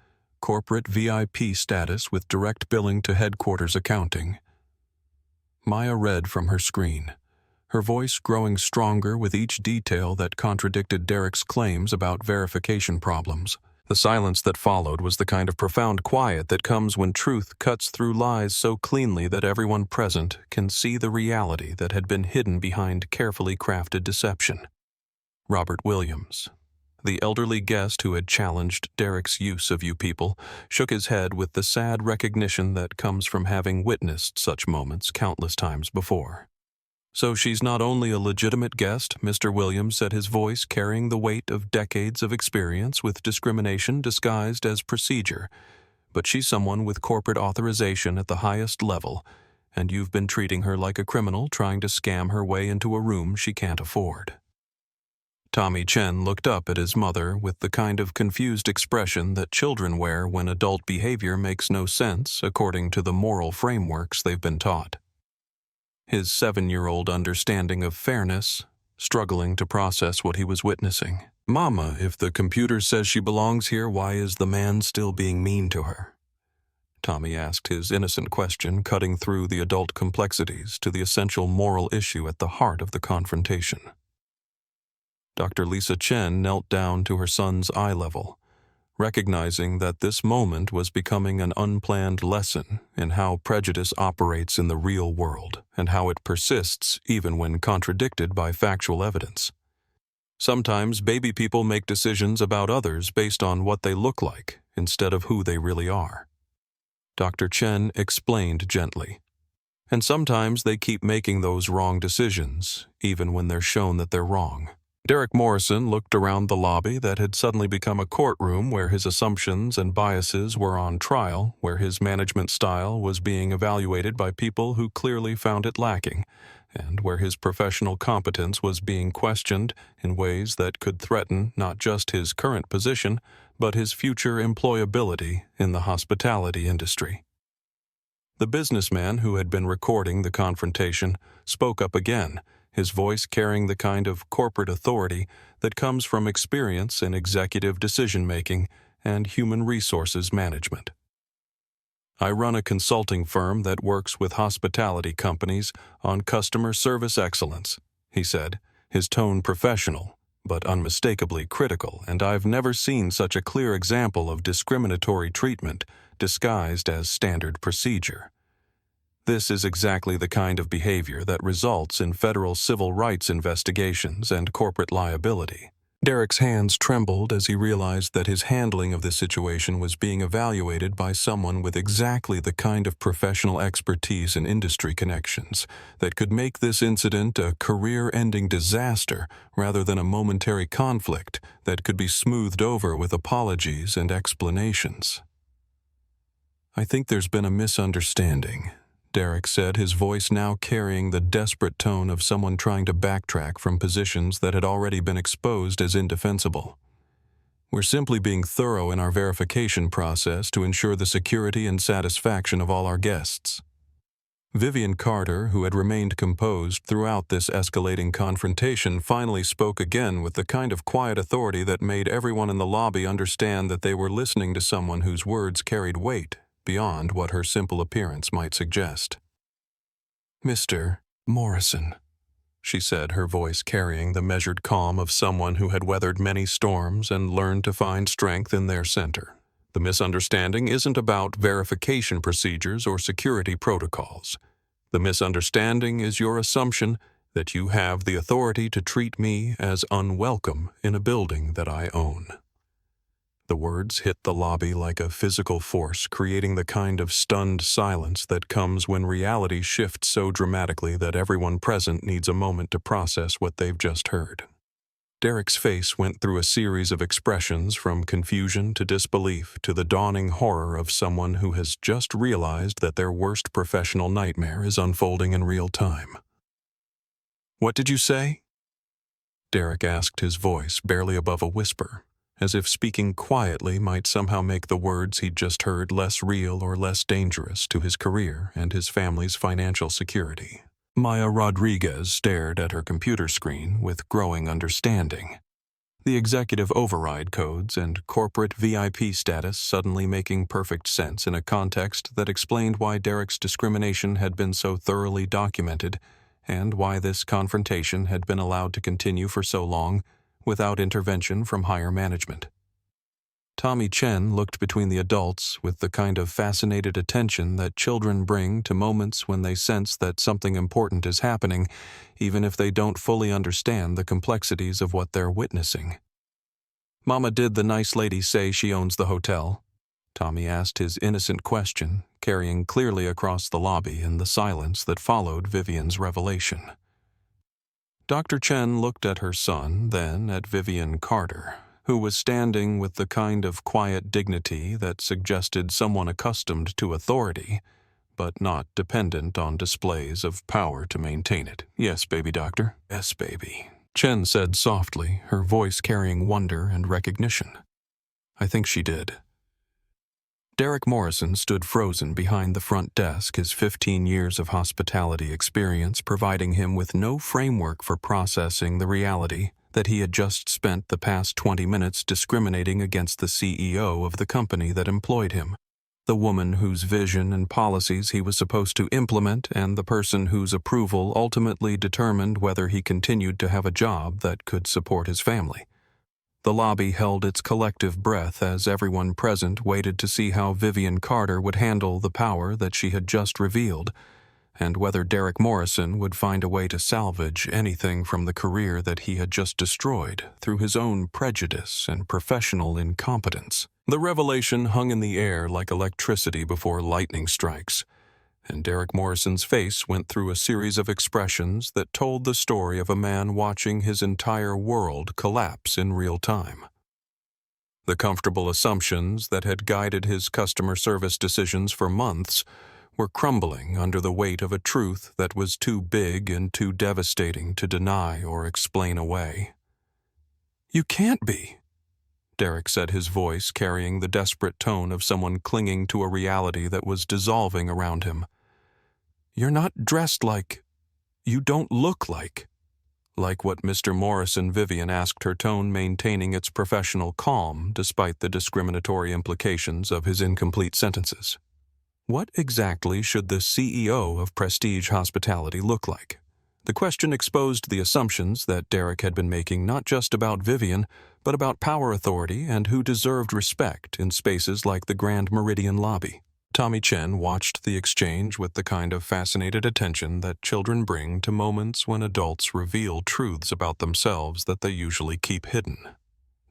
corporate VIP status with direct billing to headquarters accounting." Maya read from her screen, her voice growing stronger with each detail that contradicted Derek's claims about verification problems. The silence that followed was the kind of profound quiet that comes when truth cuts through lies so cleanly that everyone present can see the reality that had been hidden behind carefully crafted deception. Robert Williams, the elderly guest who had challenged Derek's use of "you people," shook his head with the sad recognition that comes from having witnessed such moments countless times before. "So she's not only a legitimate guest," Mr. Williams said, his voice carrying the weight of decades of experience with discrimination disguised as procedure, "but she's someone with corporate authorization at the highest level, and you've been treating her like a criminal trying to scam her way into a room she can't afford." Tommy Chen looked up at his mother with the kind of confused expression that children wear when adult behavior makes no sense according to the moral frameworks they've been taught. His 7-year-old understanding of fairness, struggling to process what he was witnessing. "Mama, if the computer says she belongs here, why is the man still being mean to her?" Tommy asked his innocent question, cutting through the adult complexities to the essential moral issue at the heart of the confrontation. Dr. Lisa Chen knelt down to her son's eye level, recognizing that this moment was becoming an unplanned lesson in how prejudice operates in the real world and how it persists even when contradicted by factual evidence. Sometimes baby people make decisions about others based on what they look like instead of who they really are. Dr. Chen explained gently. And sometimes they keep making those wrong decisions, even when they're shown that they're wrong. Derek Morrison looked around the lobby that had suddenly become a courtroom where his assumptions and biases were on trial, where his management style was being evaluated by people who clearly found it lacking, and where his professional competence was being questioned in ways that could threaten not just his current position, but his future employability in the hospitality industry. The businessman who had been recording the confrontation spoke up again, his voice carrying the kind of corporate authority that comes from experience in executive decision-making and human resources management. "I run a consulting firm that works with hospitality companies on customer service excellence," he said, his tone professional, but unmistakably critical, "and I've never seen such a clear example of discriminatory treatment disguised as standard procedure. This is exactly the kind of behavior that results in federal civil rights investigations and corporate liability." Derek's hands trembled as he realized that his handling of the situation was being evaluated by someone with exactly the kind of professional expertise and industry connections that could make this incident a career-ending disaster rather than a momentary conflict that could be smoothed over with apologies and explanations. "I think there's been a misunderstanding," Derek said, his voice now carrying the desperate tone of someone trying to backtrack from positions that had already been exposed as indefensible. "We're simply being thorough in our verification process to ensure the security and satisfaction of all our guests." Vivian Carter, who had remained composed throughout this escalating confrontation, finally spoke again with the kind of quiet authority that made everyone in the lobby understand that they were listening to someone whose words carried weight beyond what her simple appearance might suggest. "Mr. Morrison," she said, her voice carrying the measured calm of someone who had weathered many storms and learned to find strength in their center. "The misunderstanding isn't about verification procedures or security protocols. The misunderstanding is your assumption that you have the authority to treat me as unwelcome in a building that I own." The words hit the lobby like a physical force, creating the kind of stunned silence that comes when reality shifts so dramatically that everyone present needs a moment to process what they've just heard. Derek's face went through a series of expressions from confusion to disbelief to the dawning horror of someone who has just realized that their worst professional nightmare is unfolding in real time. "What did you say?" Derek asked, his voice barely above a whisper, as if speaking quietly might somehow make the words he'd just heard less real or less dangerous to his career and his family's financial security. Maya Rodriguez stared at her computer screen with growing understanding, the executive override codes and corporate VIP status suddenly making perfect sense in a context that explained why Derek's discrimination had been so thoroughly documented and why this confrontation had been allowed to continue for so long without intervention from higher management. Tommy Chen looked between the adults with the kind of fascinated attention that children bring to moments when they sense that something important is happening, even if they don't fully understand the complexities of what they're witnessing. "Mama, did the nice lady say she owns the hotel?" Tommy asked his innocent question, carrying clearly across the lobby in the silence that followed Vivian's revelation. Dr. Chen looked at her son, then at Vivian Carter, who was standing with the kind of quiet dignity that suggested someone accustomed to authority, but not dependent on displays of power to maintain it. "Yes, baby doctor. Yes, baby," Chen said softly, her voice carrying wonder and recognition. "I think she did." Derek Morrison stood frozen behind the front desk, his 15 years of hospitality experience providing him with no framework for processing the reality that he had just spent the past 20 minutes discriminating against the CEO of the company that employed him, the woman whose vision and policies he was supposed to implement, and the person whose approval ultimately determined whether he continued to have a job that could support his family. The lobby held its collective breath as everyone present waited to see how Vivian Carter would handle the power that she had just revealed, and whether Derek Morrison would find a way to salvage anything from the career that he had just destroyed through his own prejudice and professional incompetence. The revelation hung in the air like electricity before lightning strikes, and Derek Morrison's face went through a series of expressions that told the story of a man watching his entire world collapse in real time. The comfortable assumptions that had guided his customer service decisions for months were crumbling under the weight of a truth that was too big and too devastating to deny or explain away. "You can't be," Derek said, his voice carrying the desperate tone of someone clinging to a reality that was dissolving around him. "You're not dressed like... You don't look like what Mr. Morrison." Vivian asked, her tone maintaining its professional calm despite the discriminatory implications of his incomplete sentences. What exactly should the CEO of Prestige Hospitality look like? The question exposed the assumptions that Derek had been making not just about Vivian, but about power, authority, and who deserved respect in spaces like the Grand Meridian lobby. Tommy Chen watched the exchange with the kind of fascinated attention that children bring to moments when adults reveal truths about themselves that they usually keep hidden.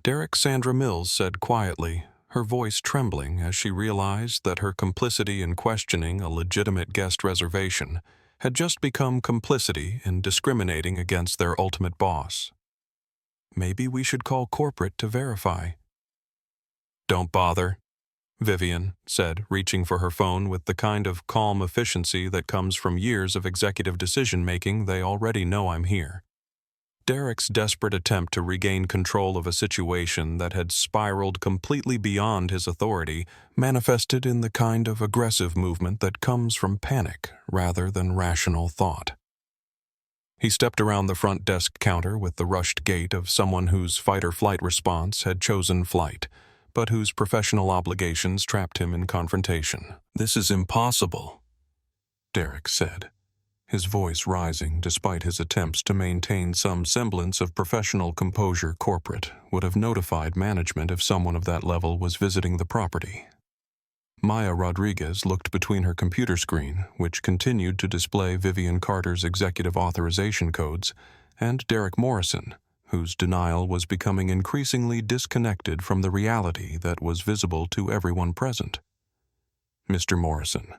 "Derek," Sandra Mills said quietly, her voice trembling as she realized that her complicity in questioning a legitimate guest reservation had just become complicity in discriminating against their ultimate boss. "Maybe we should call corporate to verify." "Don't bother," Vivian said, reaching for her phone with the kind of calm efficiency that comes from years of executive decision-making. "They already know I'm here." Derek's desperate attempt to regain control of a situation that had spiraled completely beyond his authority manifested in the kind of aggressive movement that comes from panic rather than rational thought. He stepped around the front desk counter with the rushed gait of someone whose fight-or-flight response had chosen flight, but whose professional obligations trapped him in confrontation. "This is impossible," Derek said, his voice rising despite his attempts to maintain some semblance of professional composure. "Corporate would have notified management if someone of that level was visiting the property." Maya Rodriguez looked between her computer screen, which continued to display Vivian Carter's executive authorization codes, and Derek Morrison, whose denial was becoming increasingly disconnected from the reality that was visible to everyone present. "Mr. Morrison,"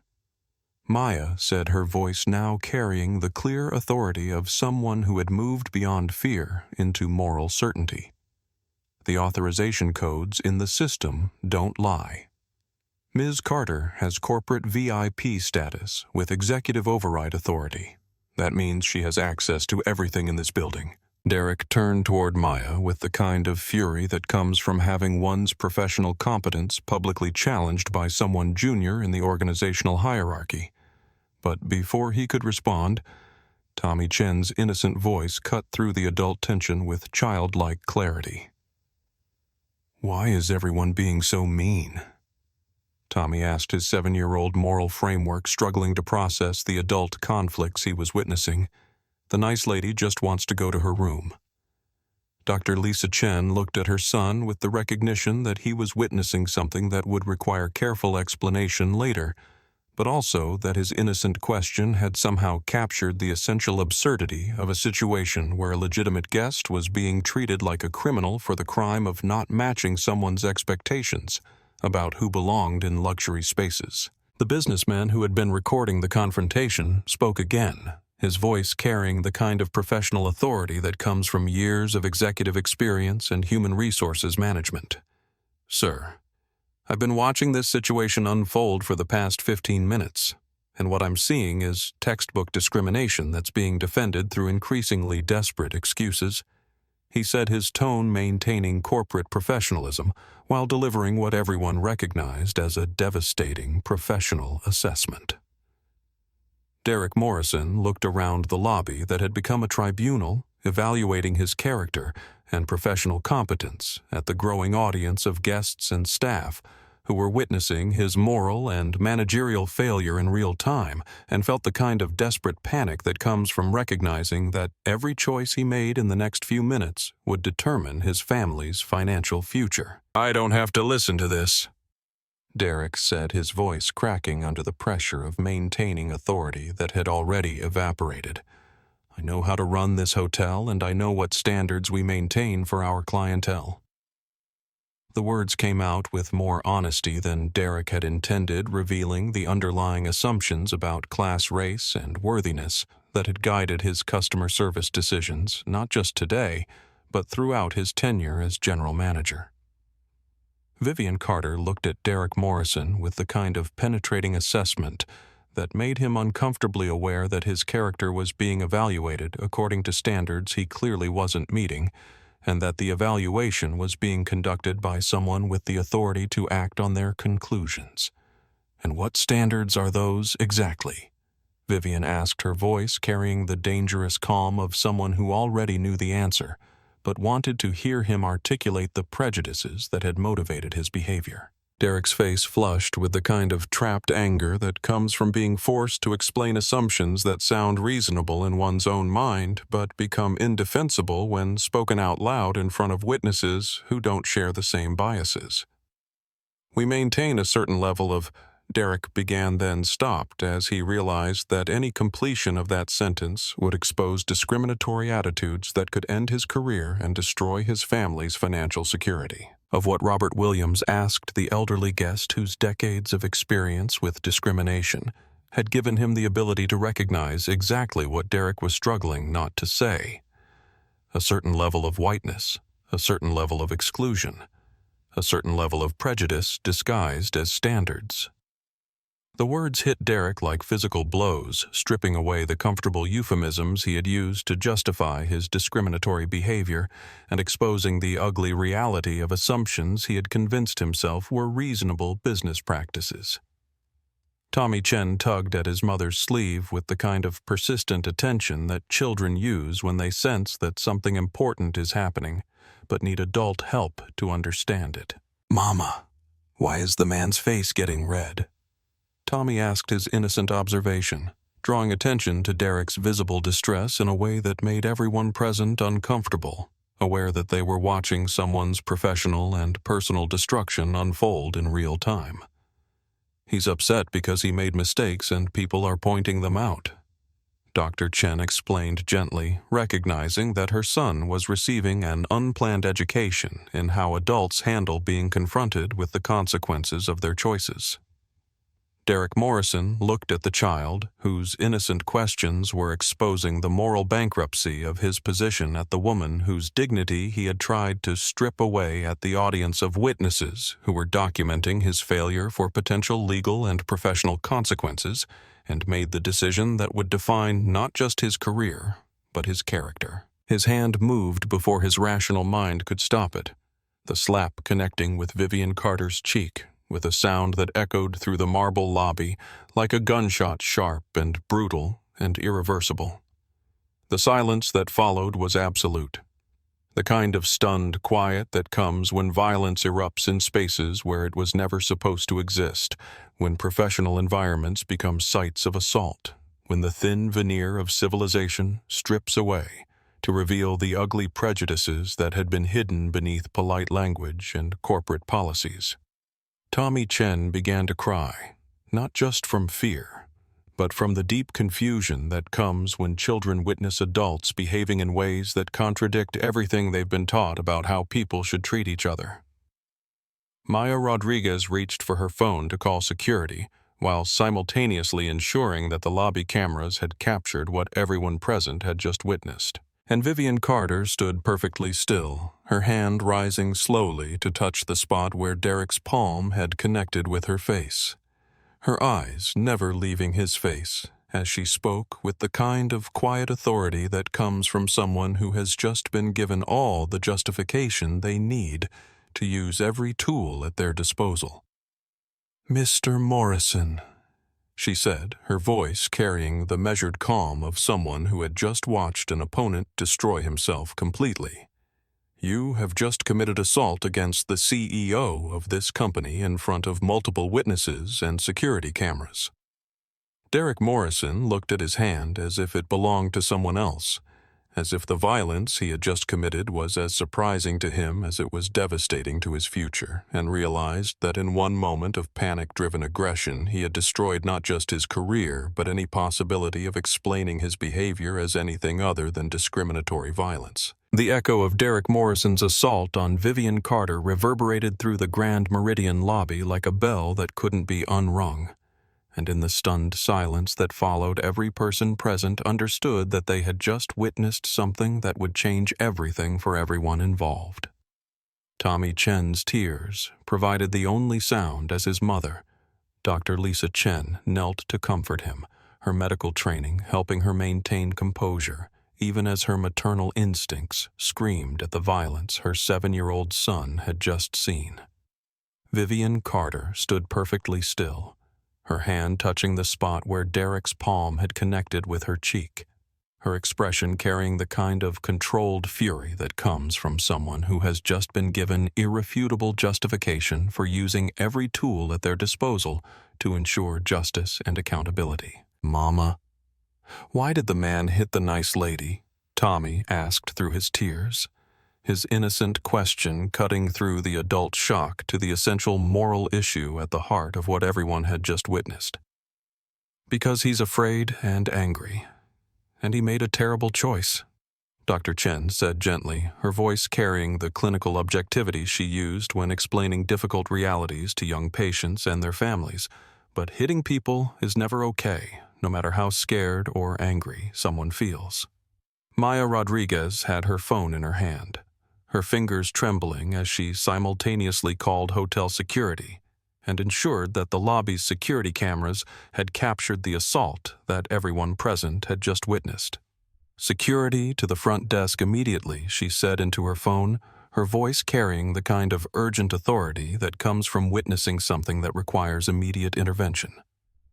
Maya said, her voice now carrying the clear authority of someone who had moved beyond fear into moral certainty. "The authorization codes in the system don't lie. Ms. Carter has corporate VIP status with executive override authority. That means she has access to everything in this building." Derek turned toward Maya with the kind of fury that comes from having one's professional competence publicly challenged by someone junior in the organizational hierarchy. But before he could respond, Tommy Chen's innocent voice cut through the adult tension with childlike clarity. "Why is everyone being so mean?" Tommy asked, his 7-year-old moral framework struggling to process the adult conflicts he was witnessing. "The nice lady just wants to go to her room." Dr. Lisa Chen looked at her son with the recognition that he was witnessing something that would require careful explanation later, but also that his innocent question had somehow captured the essential absurdity of a situation where a legitimate guest was being treated like a criminal for the crime of not matching someone's expectations about who belonged in luxury spaces. The businessman who had been recording the confrontation spoke again, his voice carrying the kind of professional authority that comes from years of executive experience and human resources management. "Sir, I've been watching this situation unfold for the past 15 minutes, and what I'm seeing is textbook discrimination that's being defended through increasingly desperate excuses," he said, his tone maintaining corporate professionalism while delivering what everyone recognized as a devastating professional assessment. Derek Morrison looked around the lobby that had become a tribunal, evaluating his character and professional competence at the growing audience of guests and staff who were witnessing his moral and managerial failure in real time, and felt the kind of desperate panic that comes from recognizing that every choice he made in the next few minutes would determine his family's financial future. "I don't have to listen to this," Derek said, his voice cracking under the pressure of maintaining authority that had already evaporated. "I know how to run this hotel, and I know what standards we maintain for our clientele." The words came out with more honesty than Derek had intended, revealing the underlying assumptions about class, race, and worthiness that had guided his customer service decisions, not just today, but throughout his tenure as general manager. Vivian Carter looked at Derek Morrison with the kind of penetrating assessment that made him uncomfortably aware that his character was being evaluated according to standards he clearly wasn't meeting, and that the evaluation was being conducted by someone with the authority to act on their conclusions. "And what standards are those exactly?" Vivian asked, her voice carrying the dangerous calm of someone who already knew the answer, but wanted to hear him articulate the prejudices that had motivated his behavior. Derek's face flushed with the kind of trapped anger that comes from being forced to explain assumptions that sound reasonable in one's own mind but become indefensible when spoken out loud in front of witnesses who don't share the same biases. "We maintain a certain level of—" Derek began, then stopped as he realized that any completion of that sentence would expose discriminatory attitudes that could end his career and destroy his family's financial security. Of what Robert Williams asked the elderly guest whose decades of experience with discrimination had given him the ability to recognize exactly what Derek was struggling not to say. A certain level of whiteness, a certain level of exclusion, a certain level of prejudice disguised as standards. The words hit Derek like physical blows, stripping away the comfortable euphemisms he had used to justify his discriminatory behavior and exposing the ugly reality of assumptions he had convinced himself were reasonable business practices. Tommy Chen tugged at his mother's sleeve with the kind of persistent attention that children use when they sense that something important is happening, but need adult help to understand it. "Mama, why is the man's face getting red?" Tommy asked his innocent observation, drawing attention to Derek's visible distress in a way that made everyone present uncomfortable, aware that they were watching someone's professional and personal destruction unfold in real time. "He's upset because he made mistakes and people are pointing them out," Dr. Chen explained gently, recognizing that her son was receiving an unplanned education in how adults handle being confronted with the consequences of their choices. Derek Morrison looked at the child, whose innocent questions were exposing the moral bankruptcy of his position at the woman whose dignity he had tried to strip away at the audience of witnesses who were documenting his failure for potential legal and professional consequences, and made the decision that would define not just his career, but his character. His hand moved before his rational mind could stop it, the slap connecting with Vivian Carter's cheek, with a sound that echoed through the marble lobby like a gunshot, sharp and brutal and irreversible. The silence that followed was absolute, the kind of stunned quiet that comes when violence erupts in spaces where it was never supposed to exist, when professional environments become sites of assault, when the thin veneer of civilization strips away to reveal the ugly prejudices that had been hidden beneath polite language and corporate policies. Tommy Chen began to cry, not just from fear, but from the deep confusion that comes when children witness adults behaving in ways that contradict everything they've been taught about how people should treat each other. Maya Rodriguez reached for her phone to call security, while simultaneously ensuring that the lobby cameras had captured what everyone present had just witnessed. And Vivian Carter stood perfectly still, her hand rising slowly to touch the spot where Derek's palm had connected with her face, her eyes never leaving his face, as she spoke with the kind of quiet authority that comes from someone who has just been given all the justification they need to use every tool at their disposal. "Mr. Morrison," she said, her voice carrying the measured calm of someone who had just watched an opponent destroy himself completely. You have just committed assault against the CEO of this company in front of multiple witnesses and security cameras." Derek Morrison looked at his hand as if it belonged to someone else, as if the violence he had just committed was as surprising to him as it was devastating to his future, and realized that in one moment of panic-driven aggression he had destroyed not just his career but any possibility of explaining his behavior as anything other than discriminatory violence. The echo of Derek Morrison's assault on Vivian Carter reverberated through the Grand Meridian lobby like a bell that couldn't be unrung. And in the stunned silence that followed, every person present understood that they had just witnessed something that would change everything for everyone involved. Tommy Chen's tears provided the only sound as his mother, Dr. Lisa Chen, knelt to comfort him, her medical training helping her maintain composure, even as her maternal instincts screamed at the violence her 7-year-old son had just seen. Vivian Carter stood perfectly still, her hand touching the spot where Derek's palm had connected with her cheek, her expression carrying the kind of controlled fury that comes from someone who has just been given irrefutable justification for using every tool at their disposal to ensure justice and accountability. "Mama, why did the man hit the nice lady?" Tommy asked through his tears, his innocent question cutting through the adult shock to the essential moral issue at the heart of what everyone had just witnessed. "Because he's afraid and angry, and he made a terrible choice," Dr. Chen said gently, her voice carrying the clinical objectivity she used when explaining difficult realities to young patients and their families. "But hitting people is never okay, no matter how scared or angry someone feels." Maya Rodriguez had her phone in her hand, her fingers trembling as she simultaneously called hotel security and ensured that the lobby's security cameras had captured the assault that everyone present had just witnessed. "Security to the front desk immediately," she said into her phone, her voice carrying the kind of urgent authority that comes from witnessing something that requires immediate intervention.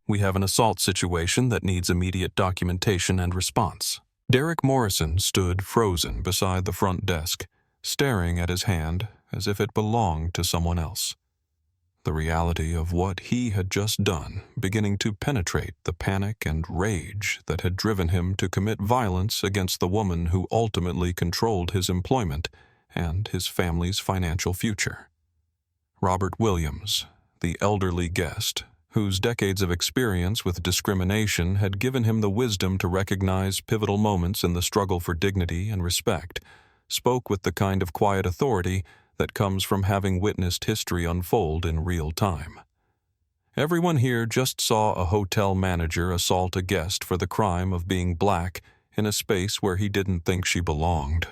"We have an assault situation that needs immediate documentation and response." Derek Morrison stood frozen beside the front desk, staring at his hand as if it belonged to someone else. The reality of what he had just done beginning to penetrate the panic and rage that had driven him to commit violence against the woman who ultimately controlled his employment and his family's financial future. Robert Williams, the elderly guest, whose decades of experience with discrimination had given him the wisdom to recognize pivotal moments in the struggle for dignity and respect, spoke with the kind of quiet authority that comes from having witnessed history unfold in real time. "Everyone here just saw a hotel manager assault a guest for the crime of being black in a space where he didn't think she belonged,"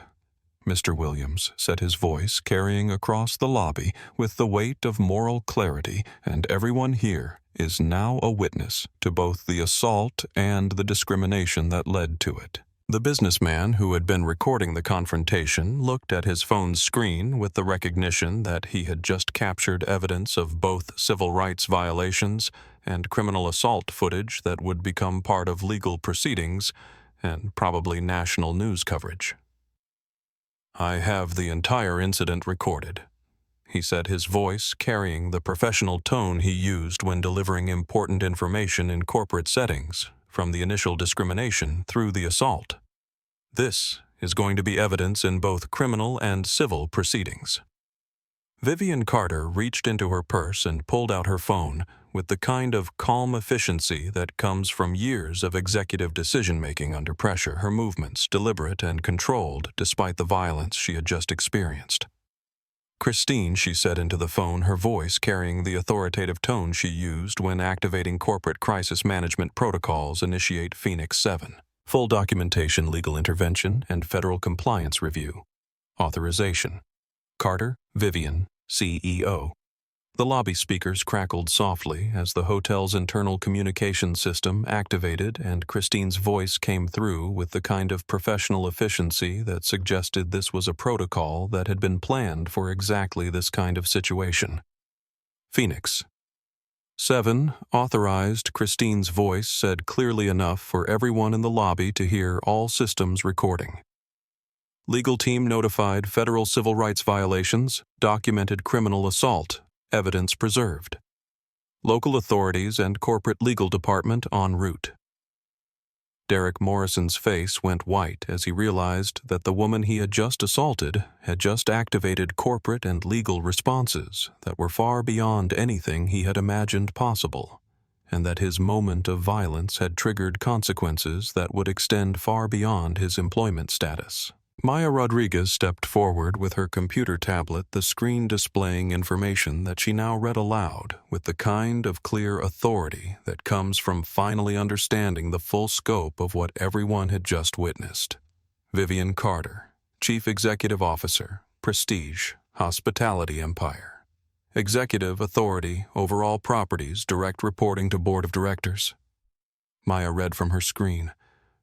Mr. Williams said, his voice carrying across the lobby with the weight of moral clarity, "and everyone here is now a witness to both the assault and the discrimination that led to it." The businessman who had been recording the confrontation looked at his phone's screen with the recognition that he had just captured evidence of both civil rights violations and criminal assault footage that would become part of legal proceedings and probably national news coverage. "I have the entire incident recorded," he said, his voice carrying the professional tone he used when delivering important information in corporate settings, from the initial discrimination through the assault. "This is going to be evidence in both criminal and civil proceedings." Vivian Carter reached into her purse and pulled out her phone with the kind of calm efficiency that comes from years of executive decision-making under pressure, her movements deliberate and controlled despite the violence she had just experienced. "Christine," she said into the phone, her voice carrying the authoritative tone she used when activating corporate crisis management protocols initiate Phoenix 7. Full documentation, legal intervention, and federal compliance review. Authorization. Carter, Vivian, CEO. The lobby speakers crackled softly as the hotel's internal communication system activated and Christine's voice came through with the kind of professional efficiency that suggested this was a protocol that had been planned for exactly this kind of situation. Phoenix 7, authorized. Christine's voice said clearly enough for everyone in the lobby to hear all systems recording. Legal team notified federal civil rights violations, documented criminal assault, evidence preserved. Local authorities and corporate legal department en route. Derek Morrison's face went white as he realized that the woman he had just assaulted had just activated corporate and legal responses that were far beyond anything he had imagined possible, and that his moment of violence had triggered consequences that would extend far beyond his employment status. Maya Rodriguez stepped forward with her computer tablet, the screen displaying information that she now read aloud with the kind of clear authority that comes from finally understanding the full scope of what everyone had just witnessed. Vivian Carter, Chief Executive Officer, Prestige, Hospitality Empire. Executive authority over all properties, direct reporting to Board of Directors. Maya read from her screen,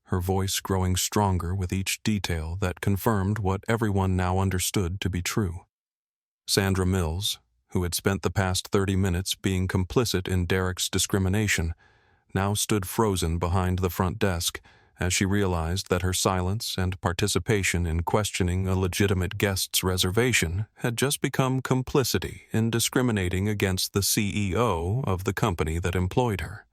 her voice growing stronger with each detail that confirmed what everyone now understood to be true. Sandra Mills, who had spent the past 30 minutes being complicit in Derek's discrimination, now stood frozen behind the front desk as she realized that her silence and participation in questioning a legitimate guest's reservation had just become complicity in discriminating against the CEO of the company that employed her.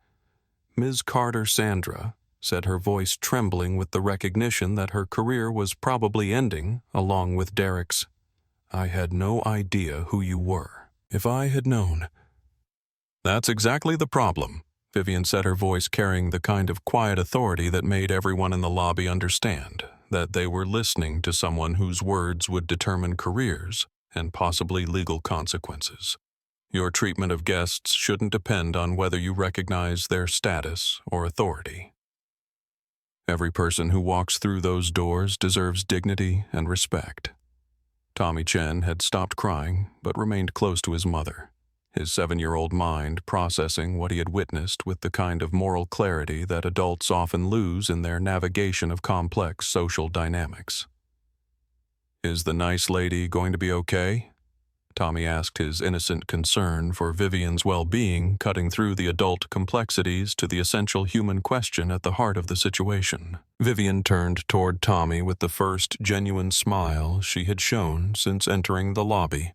Ms. Carter Sandra said, her voice trembling with the recognition that her career was probably ending along with Derek's. "I had no idea who you were. If I had known." "That's exactly the problem," Vivian said, her voice carrying the kind of quiet authority that made everyone in the lobby understand that they were listening to someone whose words would determine careers and possibly legal consequences. "Your treatment of guests shouldn't depend on whether you recognize their status or authority. Every person who walks through those doors deserves dignity and respect." Tommy Chen had stopped crying but remained close to his mother, his 7-year-old mind processing what he had witnessed with the kind of moral clarity that adults often lose in their navigation of complex social dynamics. "Is the nice lady going to be okay?" Tommy asked, his innocent concern for Vivian's well-being cutting through the adult complexities to the essential human question at the heart of the situation. Vivian turned toward Tommy with the first genuine smile she had shown since entering the lobby,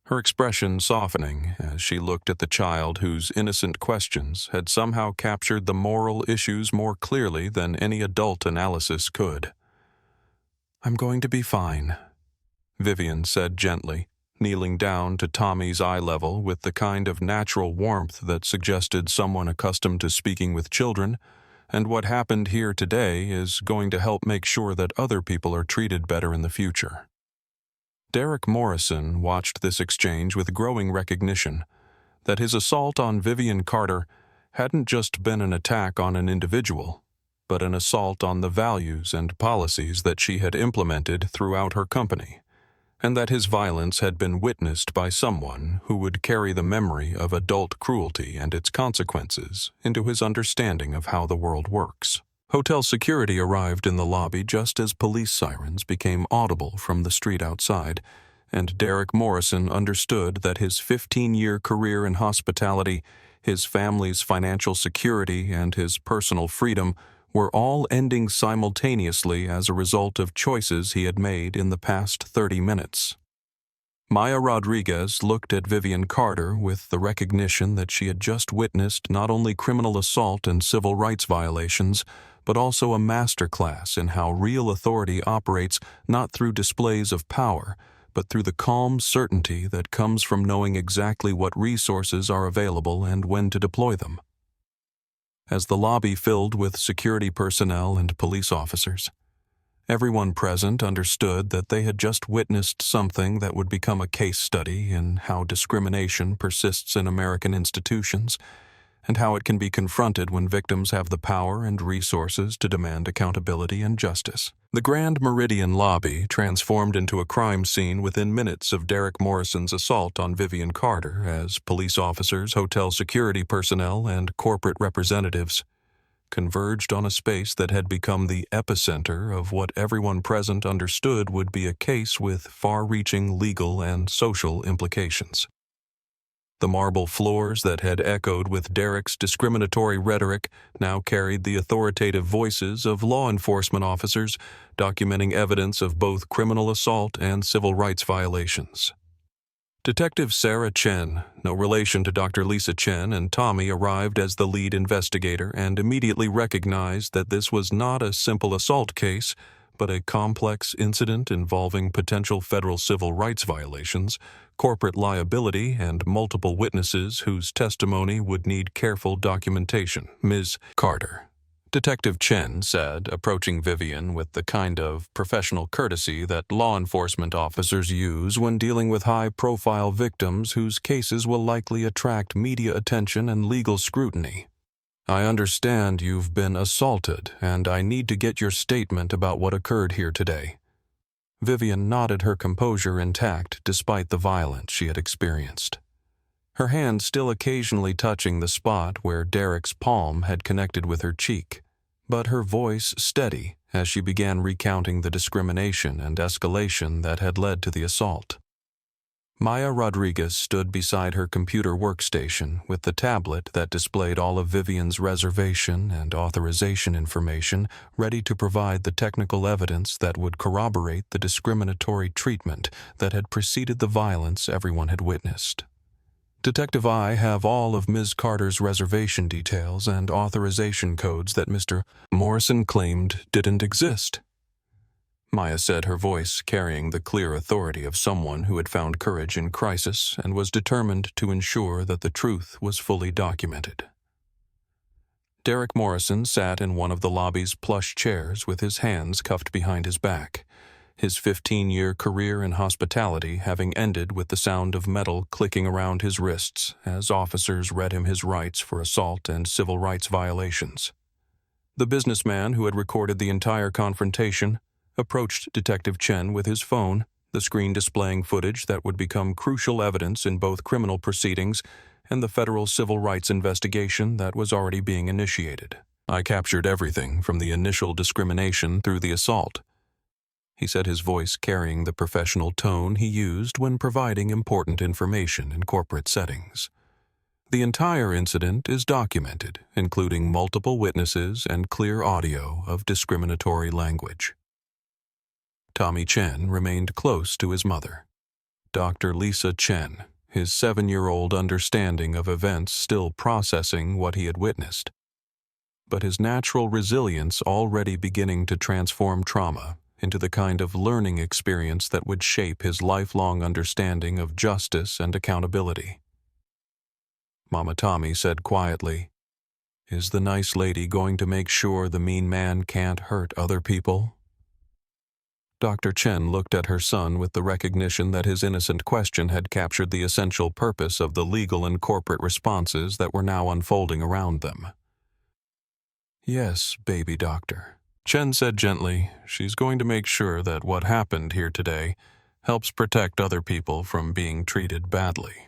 her expression softening as she looked at the child whose innocent questions had somehow captured the moral issues more clearly than any adult analysis could. "I'm going to be fine," Vivian said gently, kneeling down to Tommy's eye level with the kind of natural warmth that suggested someone accustomed to speaking with children, and what happened here today is going to help make sure that other people are treated better in the future. Derek Morrison watched this exchange with growing recognition that his assault on Vivian Carter hadn't just been an attack on an individual, but an assault on the values and policies that she had implemented throughout her company, and that his violence had been witnessed by someone who would carry the memory of adult cruelty and its consequences into his understanding of how the world works. Hotel security arrived in the lobby just as police sirens became audible from the street outside, and Derek Morrison understood that his 15-year career in hospitality, his family's financial security, and his personal freedom were all ending simultaneously as a result of choices he had made in the past 30 minutes. Maya Rodriguez looked at Vivian Carter with the recognition that she had just witnessed not only criminal assault and civil rights violations, but also a masterclass in how real authority operates not through displays of power, but through the calm certainty that comes from knowing exactly what resources are available and when to deploy them. As the lobby filled with security personnel and police officers, everyone present understood that they had just witnessed something that would become a case study in how discrimination persists in American institutions and how it can be confronted when victims have the power and resources to demand accountability and justice. The Grand Meridian lobby transformed into a crime scene within minutes of Derek Morrison's assault on Vivian Carter as police officers, hotel security personnel, and corporate representatives converged on a space that had become the epicenter of what everyone present understood would be a case with far-reaching legal and social implications. The marble floors that had echoed with Derek's discriminatory rhetoric now carried the authoritative voices of law enforcement officers documenting evidence of both criminal assault and civil rights violations. Detective Sarah Chen, no relation to Dr. Lisa Chen, and Tommy arrived as the lead investigator and immediately recognized that this was not a simple assault case, but a complex incident involving potential federal civil rights violations, corporate liability, and multiple witnesses whose testimony would need careful documentation. Ms. Carter, Detective Chen said, approaching Vivian with the kind of professional courtesy that law enforcement officers use when dealing with high-profile victims whose cases will likely attract media attention and legal scrutiny. I understand you've been assaulted, and I need to get your statement about what occurred here today. Vivian nodded, her composure intact despite the violence she had experienced, her hand still occasionally touching the spot where Derek's palm had connected with her cheek, but her voice steady as she began recounting the discrimination and escalation that had led to the assault. Maya Rodriguez stood beside her computer workstation with the tablet that displayed all of Vivian's reservation and authorization information, ready to provide the technical evidence that would corroborate the discriminatory treatment that had preceded the violence everyone had witnessed. Detective, I have all of Ms. Carter's reservation details and authorization codes that Mr. Morrison claimed didn't exist. Maya said, her voice carrying the clear authority of someone who had found courage in crisis and was determined to ensure that the truth was fully documented. Derek Morrison sat in one of the lobby's plush chairs with his hands cuffed behind his back, his 15-year career in hospitality having ended with the sound of metal clicking around his wrists as officers read him his rights for assault and civil rights violations. The businessman who had recorded the entire confrontation approached Detective Chen with his phone, the screen displaying footage that would become crucial evidence in both criminal proceedings and the federal civil rights investigation that was already being initiated. I captured everything from the initial discrimination through the assault, he said, his voice carrying the professional tone he used when providing important information in corporate settings. The entire incident is documented, including multiple witnesses and clear audio of discriminatory language. Tommy Chen remained close to his mother, Dr. Lisa Chen, his 7-year-old understanding of events still processing what he had witnessed, but his natural resilience already beginning to transform trauma into the kind of learning experience that would shape his lifelong understanding of justice and accountability. Mama Tommy said quietly, "Is the nice lady going to make sure the mean man can't hurt other people?" Dr. Chen looked at her son with the recognition that his innocent question had captured the essential purpose of the legal and corporate responses that were now unfolding around them. "Yes, baby doctor," Chen said gently. "She's going to make sure that what happened here today helps protect other people from being treated badly."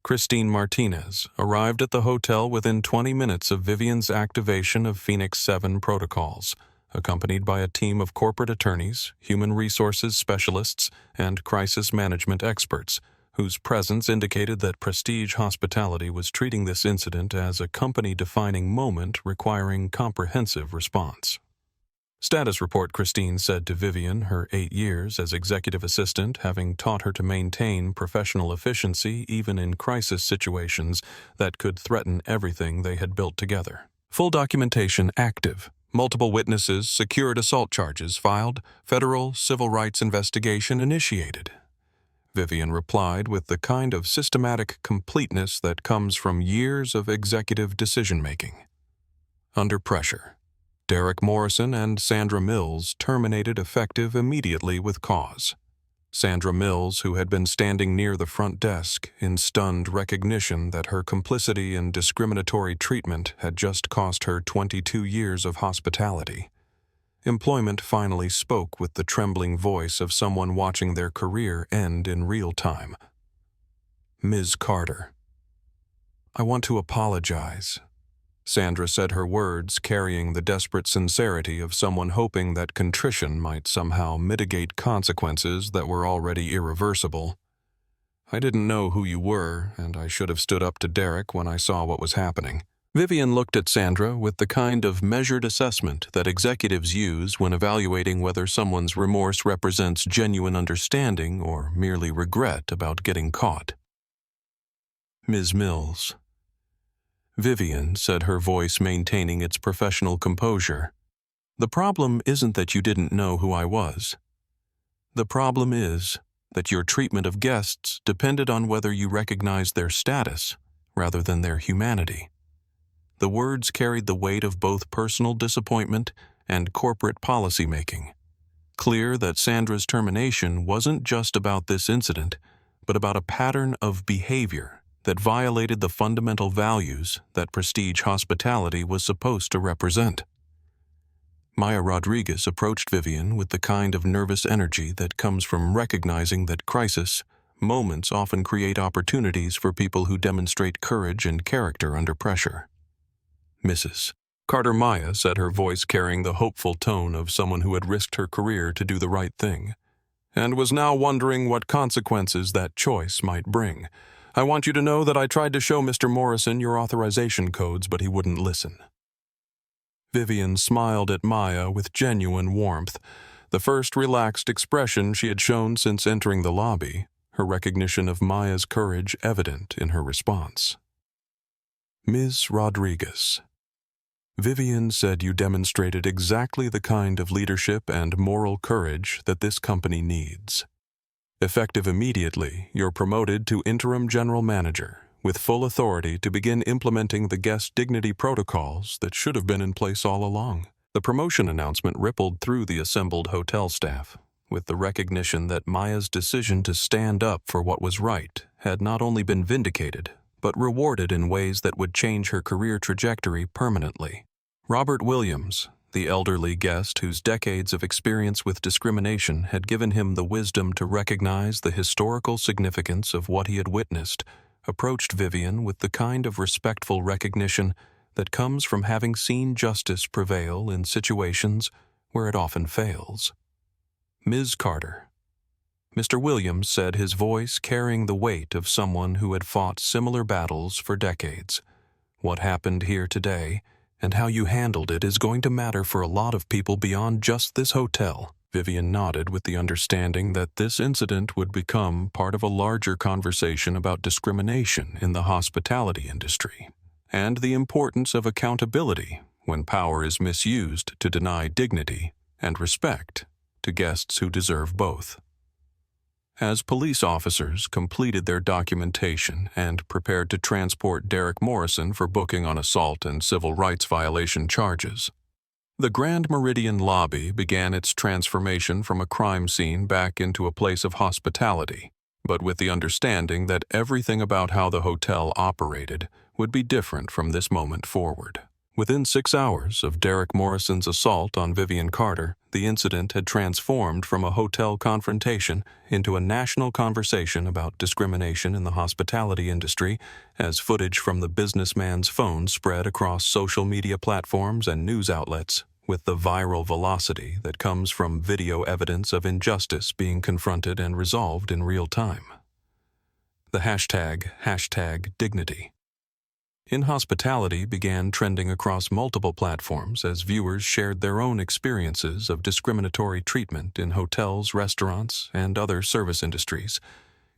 Christine Martinez arrived at the hotel within 20 minutes of Vivian's activation of Phoenix 7 protocols, accompanied by a team of corporate attorneys, human resources specialists, and crisis management experts, whose presence indicated that Prestige Hospitality was treating this incident as a company-defining moment requiring comprehensive response. "Status report," Christine said to Vivian, her 8 years as executive assistant having taught her to maintain professional efficiency even in crisis situations that could threaten everything they had built together. "Full documentation active. Multiple witnesses, secured assault charges filed, federal civil rights investigation initiated," Vivian replied with the kind of systematic completeness that comes from years of executive decision-making. Under pressure, Derek Morrison and Sandra Mills terminated effective immediately with cause. Sandra Mills, who had been standing near the front desk in stunned recognition that her complicity in discriminatory treatment had just cost her 22 years of hospitality. Employment finally spoke with the trembling voice of someone watching their career end in real time. "Ms. Carter, I want to apologize," Sandra said, her words carrying the desperate sincerity of someone hoping that contrition might somehow mitigate consequences that were already irreversible. I didn't know who you were, and I should have stood up to Derek when I saw what was happening. Vivian looked at Sandra with the kind of measured assessment that executives use when evaluating whether someone's remorse represents genuine understanding or merely regret about getting caught. Ms. Mills. Vivian said, her voice maintaining its professional composure. The problem isn't that you didn't know who I was. The problem is that your treatment of guests depended on whether you recognized their status rather than their humanity. The words carried the weight of both personal disappointment and corporate policymaking. Clear that Sandra's termination wasn't just about this incident, but about a pattern of behavior that violated the fundamental values that prestige hospitality was supposed to represent. Maya Rodriguez approached Vivian with the kind of nervous energy that comes from recognizing that crisis moments often create opportunities for people who demonstrate courage and character under pressure. Mrs. Carter. Maya said, her voice carrying the hopeful tone of someone who had risked her career to do the right thing, and was now wondering what consequences that choice might bring. I want you to know that I tried to show Mr. Morrison your authorization codes, but he wouldn't listen. Vivian smiled at Maya with genuine warmth, the first relaxed expression she had shown since entering the lobby, her recognition of Maya's courage evident in her response. Ms. Rodriguez. Vivian said, you demonstrated exactly the kind of leadership and moral courage that this company needs. Effective immediately, you're promoted to interim general manager, with full authority to begin implementing the guest dignity protocols that should have been in place all along. The promotion announcement rippled through the assembled hotel staff, with the recognition that Maya's decision to stand up for what was right had not only been vindicated, but rewarded in ways that would change her career trajectory permanently. Robert Williams, the elderly guest whose decades of experience with discrimination had given him the wisdom to recognize the historical significance of what he had witnessed, approached Vivian with the kind of respectful recognition that comes from having seen justice prevail in situations where it often fails. Ms. Carter. Mr. Williams said, his voice carrying the weight of someone who had fought similar battles for decades. What happened here today and how you handled it is going to matter for a lot of people beyond just this hotel. Vivian nodded with the understanding that this incident would become part of a larger conversation about discrimination in the hospitality industry and the importance of accountability when power is misused to deny dignity and respect to guests who deserve both. As police officers completed their documentation and prepared to transport Derek Morrison for booking on assault and civil rights violation charges, the Grand Meridian lobby began its transformation from a crime scene back into a place of hospitality, but with the understanding that everything about how the hotel operated would be different from this moment forward. Within 6 hours of Derek Morrison's assault on Vivian Carter, the incident had transformed from a hotel confrontation into a national conversation about discrimination in the hospitality industry as footage from the businessman's phone spread across social media platforms and news outlets with the viral velocity that comes from video evidence of injustice being confronted and resolved in real time. The hashtag dignity in hospitality began trending across multiple platforms as viewers shared their own experiences of discriminatory treatment in hotels, restaurants, and other service industries,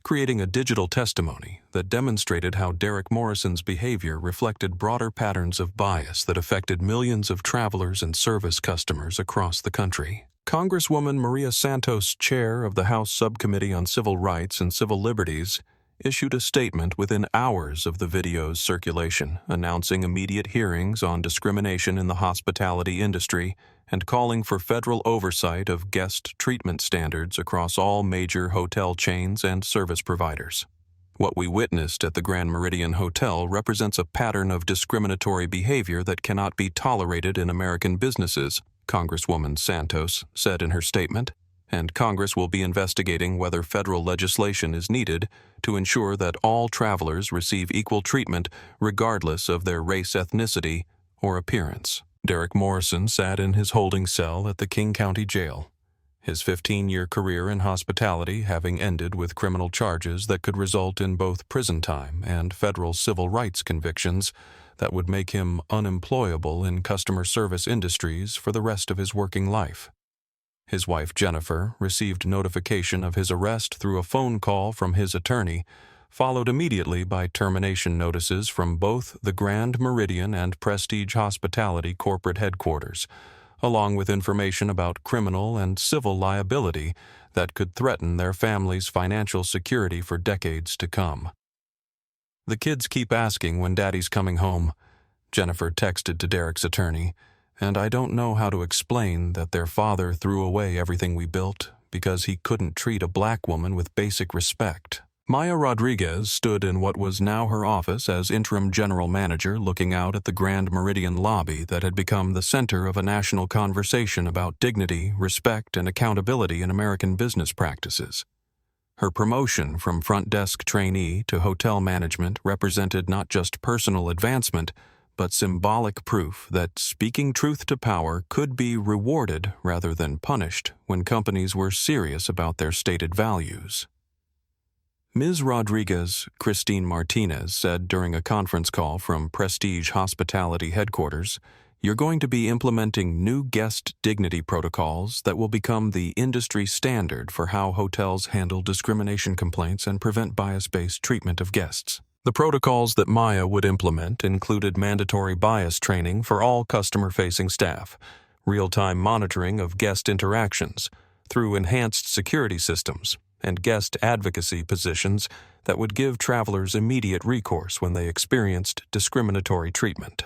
creating a digital testimony that demonstrated how Derek Morrison's behavior reflected broader patterns of bias that affected millions of travelers and service customers across the country. Congresswoman Maria Santos, chair of the House Subcommittee on Civil Rights and Civil Liberties, issued a statement within hours of the video's circulation, announcing immediate hearings on discrimination in the hospitality industry and calling for federal oversight of guest treatment standards across all major hotel chains and service providers. What we witnessed at the Grand Meridian Hotel represents a pattern of discriminatory behavior that cannot be tolerated in American businesses, Congresswoman Santos said in her statement, and Congress will be investigating whether federal legislation is needed to ensure that all travelers receive equal treatment regardless of their race, ethnicity, or appearance. Derek Morrison sat in his holding cell at the King County Jail, his 15-year career in hospitality having ended with criminal charges that could result in both prison time and federal civil rights convictions that would make him unemployable in customer service industries for the rest of his working life. His wife Jennifer received notification of his arrest through a phone call from his attorney, followed immediately by termination notices from both the Grand Meridian and Prestige Hospitality corporate headquarters, along with information about criminal and civil liability that could threaten their family's financial security for decades to come. "The kids keep asking when Daddy's coming home," Jennifer texted to Derek's attorney, "and I don't know how to explain that their father threw away everything we built because he couldn't treat a black woman with basic respect." Maya Rodriguez stood in what was now her office as interim general manager, looking out at the Grand Meridian lobby that had become the center of a national conversation about dignity, respect, and accountability in American business practices. Her promotion from front desk trainee to hotel management represented not just personal advancement, but symbolic proof that speaking truth to power could be rewarded rather than punished when companies were serious about their stated values. Ms. Rodriguez, Christine Martinez, said during a conference call from Prestige Hospitality headquarters, "You're going to be implementing new guest dignity protocols that will become the industry standard for how hotels handle discrimination complaints and prevent bias-based treatment of guests." The protocols that Maya would implement included mandatory bias training for all customer-facing staff, real-time monitoring of guest interactions through enhanced security systems, and guest advocacy positions that would give travelers immediate recourse when they experienced discriminatory treatment.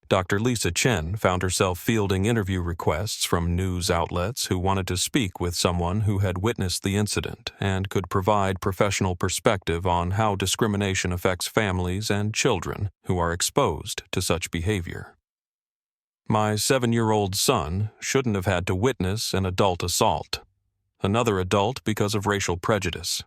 Dr. Lisa Chen found herself fielding interview requests from news outlets who wanted to speak with someone who had witnessed the incident and could provide professional perspective on how discrimination affects families and children who are exposed to such behavior. "My 7-year-old son shouldn't have had to witness an adult assault. Another adult because of racial prejudice,"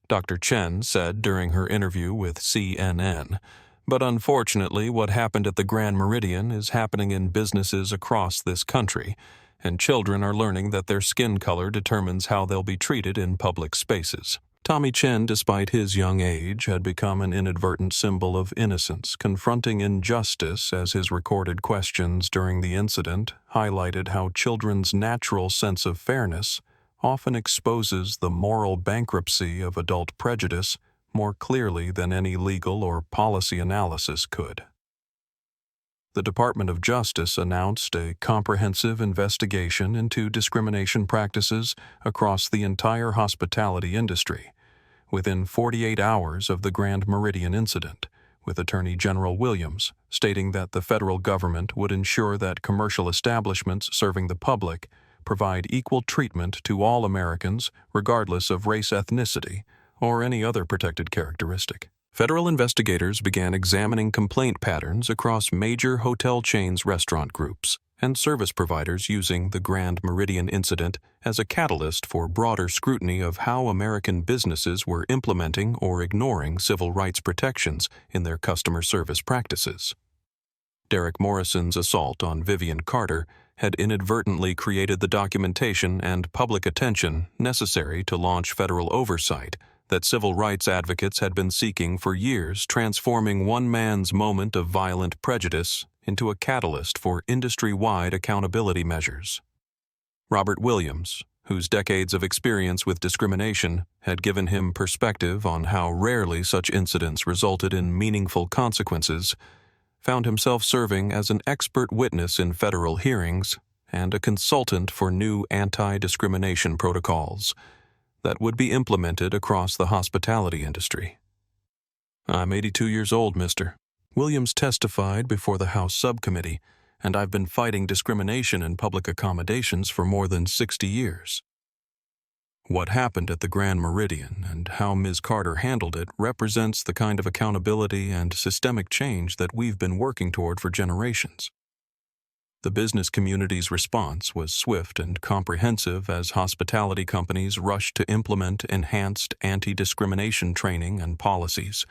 Dr. Chen said during her interview with CNN. "But unfortunately, what happened at the Grand Meridian is happening in businesses across this country, and children are learning that their skin color determines how they'll be treated in public spaces." Tommy Chen, despite his young age, had become an inadvertent symbol of innocence, confronting injustice as his recorded questions during the incident highlighted how children's natural sense of fairness often exposes the moral bankruptcy of adult prejudice more clearly than any legal or policy analysis could. The Department of Justice announced a comprehensive investigation into discrimination practices across the entire hospitality industry within 48 hours of the Grand Meridian incident, with Attorney General Williams stating that the federal government would ensure that commercial establishments serving the public provide equal treatment to all Americans regardless of race, ethnicity, or any other protected characteristic. Federal investigators began examining complaint patterns across major hotel chains, restaurant groups, and service providers, using the Grand Meridian incident as a catalyst for broader scrutiny of how American businesses were implementing or ignoring civil rights protections in their customer service practices. Derek Morrison's assault on Vivian Carter had inadvertently created the documentation and public attention necessary to launch federal oversight that civil rights advocates had been seeking for years, transforming one man's moment of violent prejudice into a catalyst for industry-wide accountability measures. Robert Williams, whose decades of experience with discrimination had given him perspective on how rarely such incidents resulted in meaningful consequences, found himself serving as an expert witness in federal hearings and a consultant for new anti-discrimination protocols that would be implemented across the hospitality industry. "I'm 82 years old, mister," Williams testified before the House subcommittee, "and I've been fighting discrimination in public accommodations for more than 60 years. What happened at the Grand Meridian and how Ms. Carter handled it represents the kind of accountability and systemic change that we've been working toward for generations." The business community's response was swift and comprehensive as hospitality companies rushed to implement enhanced anti-discrimination training and policies,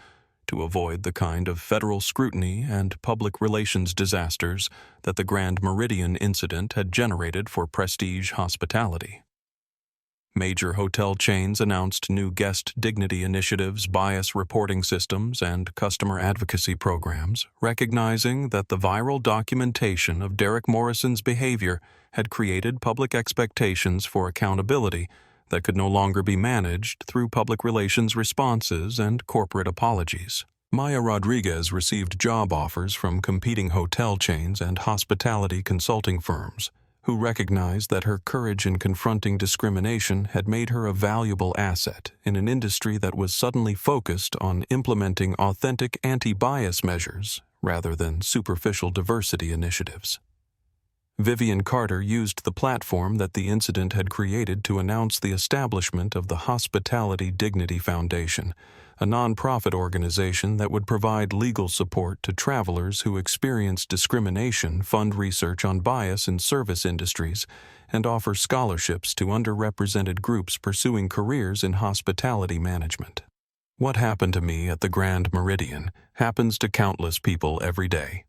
to avoid the kind of federal scrutiny and public relations disasters that the Grand Meridian incident had generated for prestige hospitality. Major hotel chains announced new guest dignity initiatives, bias reporting systems, and customer advocacy programs, recognizing that the viral documentation of Derek Morrison's behavior had created public expectations for accountability that could no longer be managed through public relations responses and corporate apologies. Maya Rodriguez received job offers from competing hotel chains and hospitality consulting firms, who recognized that her courage in confronting discrimination had made her a valuable asset in an industry that was suddenly focused on implementing authentic anti-bias measures rather than superficial diversity initiatives. Vivian Carter used the platform that the incident had created to announce the establishment of the Hospitality Dignity Foundation, a nonprofit organization that would provide legal support to travelers who experience discrimination, fund research on bias in service industries, and offer scholarships to underrepresented groups pursuing careers in hospitality management. What happened to me at the Grand Meridian happens to countless people every day,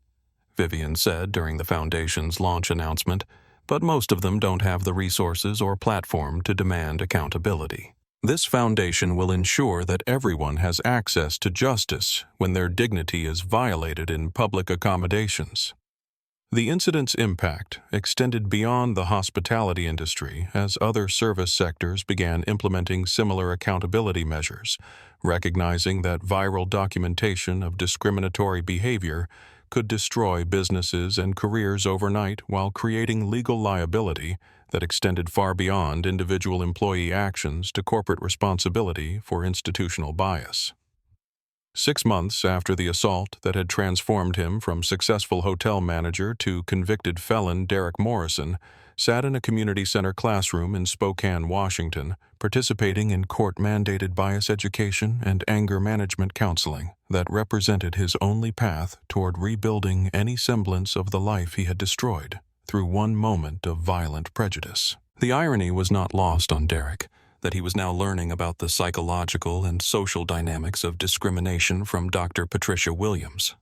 Vivian said during the foundation's launch announcement, but most of them don't have the resources or platform to demand accountability. This foundation will ensure that everyone has access to justice when their dignity is violated in public accommodations. The incident's impact extended beyond the hospitality industry as other service sectors began implementing similar accountability measures, recognizing that viral documentation of discriminatory behavior could destroy businesses and careers overnight while creating legal liability that extended far beyond individual employee actions to corporate responsibility for institutional bias. 6 months after the assault that had transformed him from successful hotel manager to convicted felon, Derek Morrison sat in a community center classroom in Spokane, Washington, participating in court-mandated bias education and anger management counseling that represented his only path toward rebuilding any semblance of the life he had destroyed through one moment of violent prejudice. The irony was not lost on Derek that he was now learning about the psychological and social dynamics of discrimination from Dr. Patricia Williams,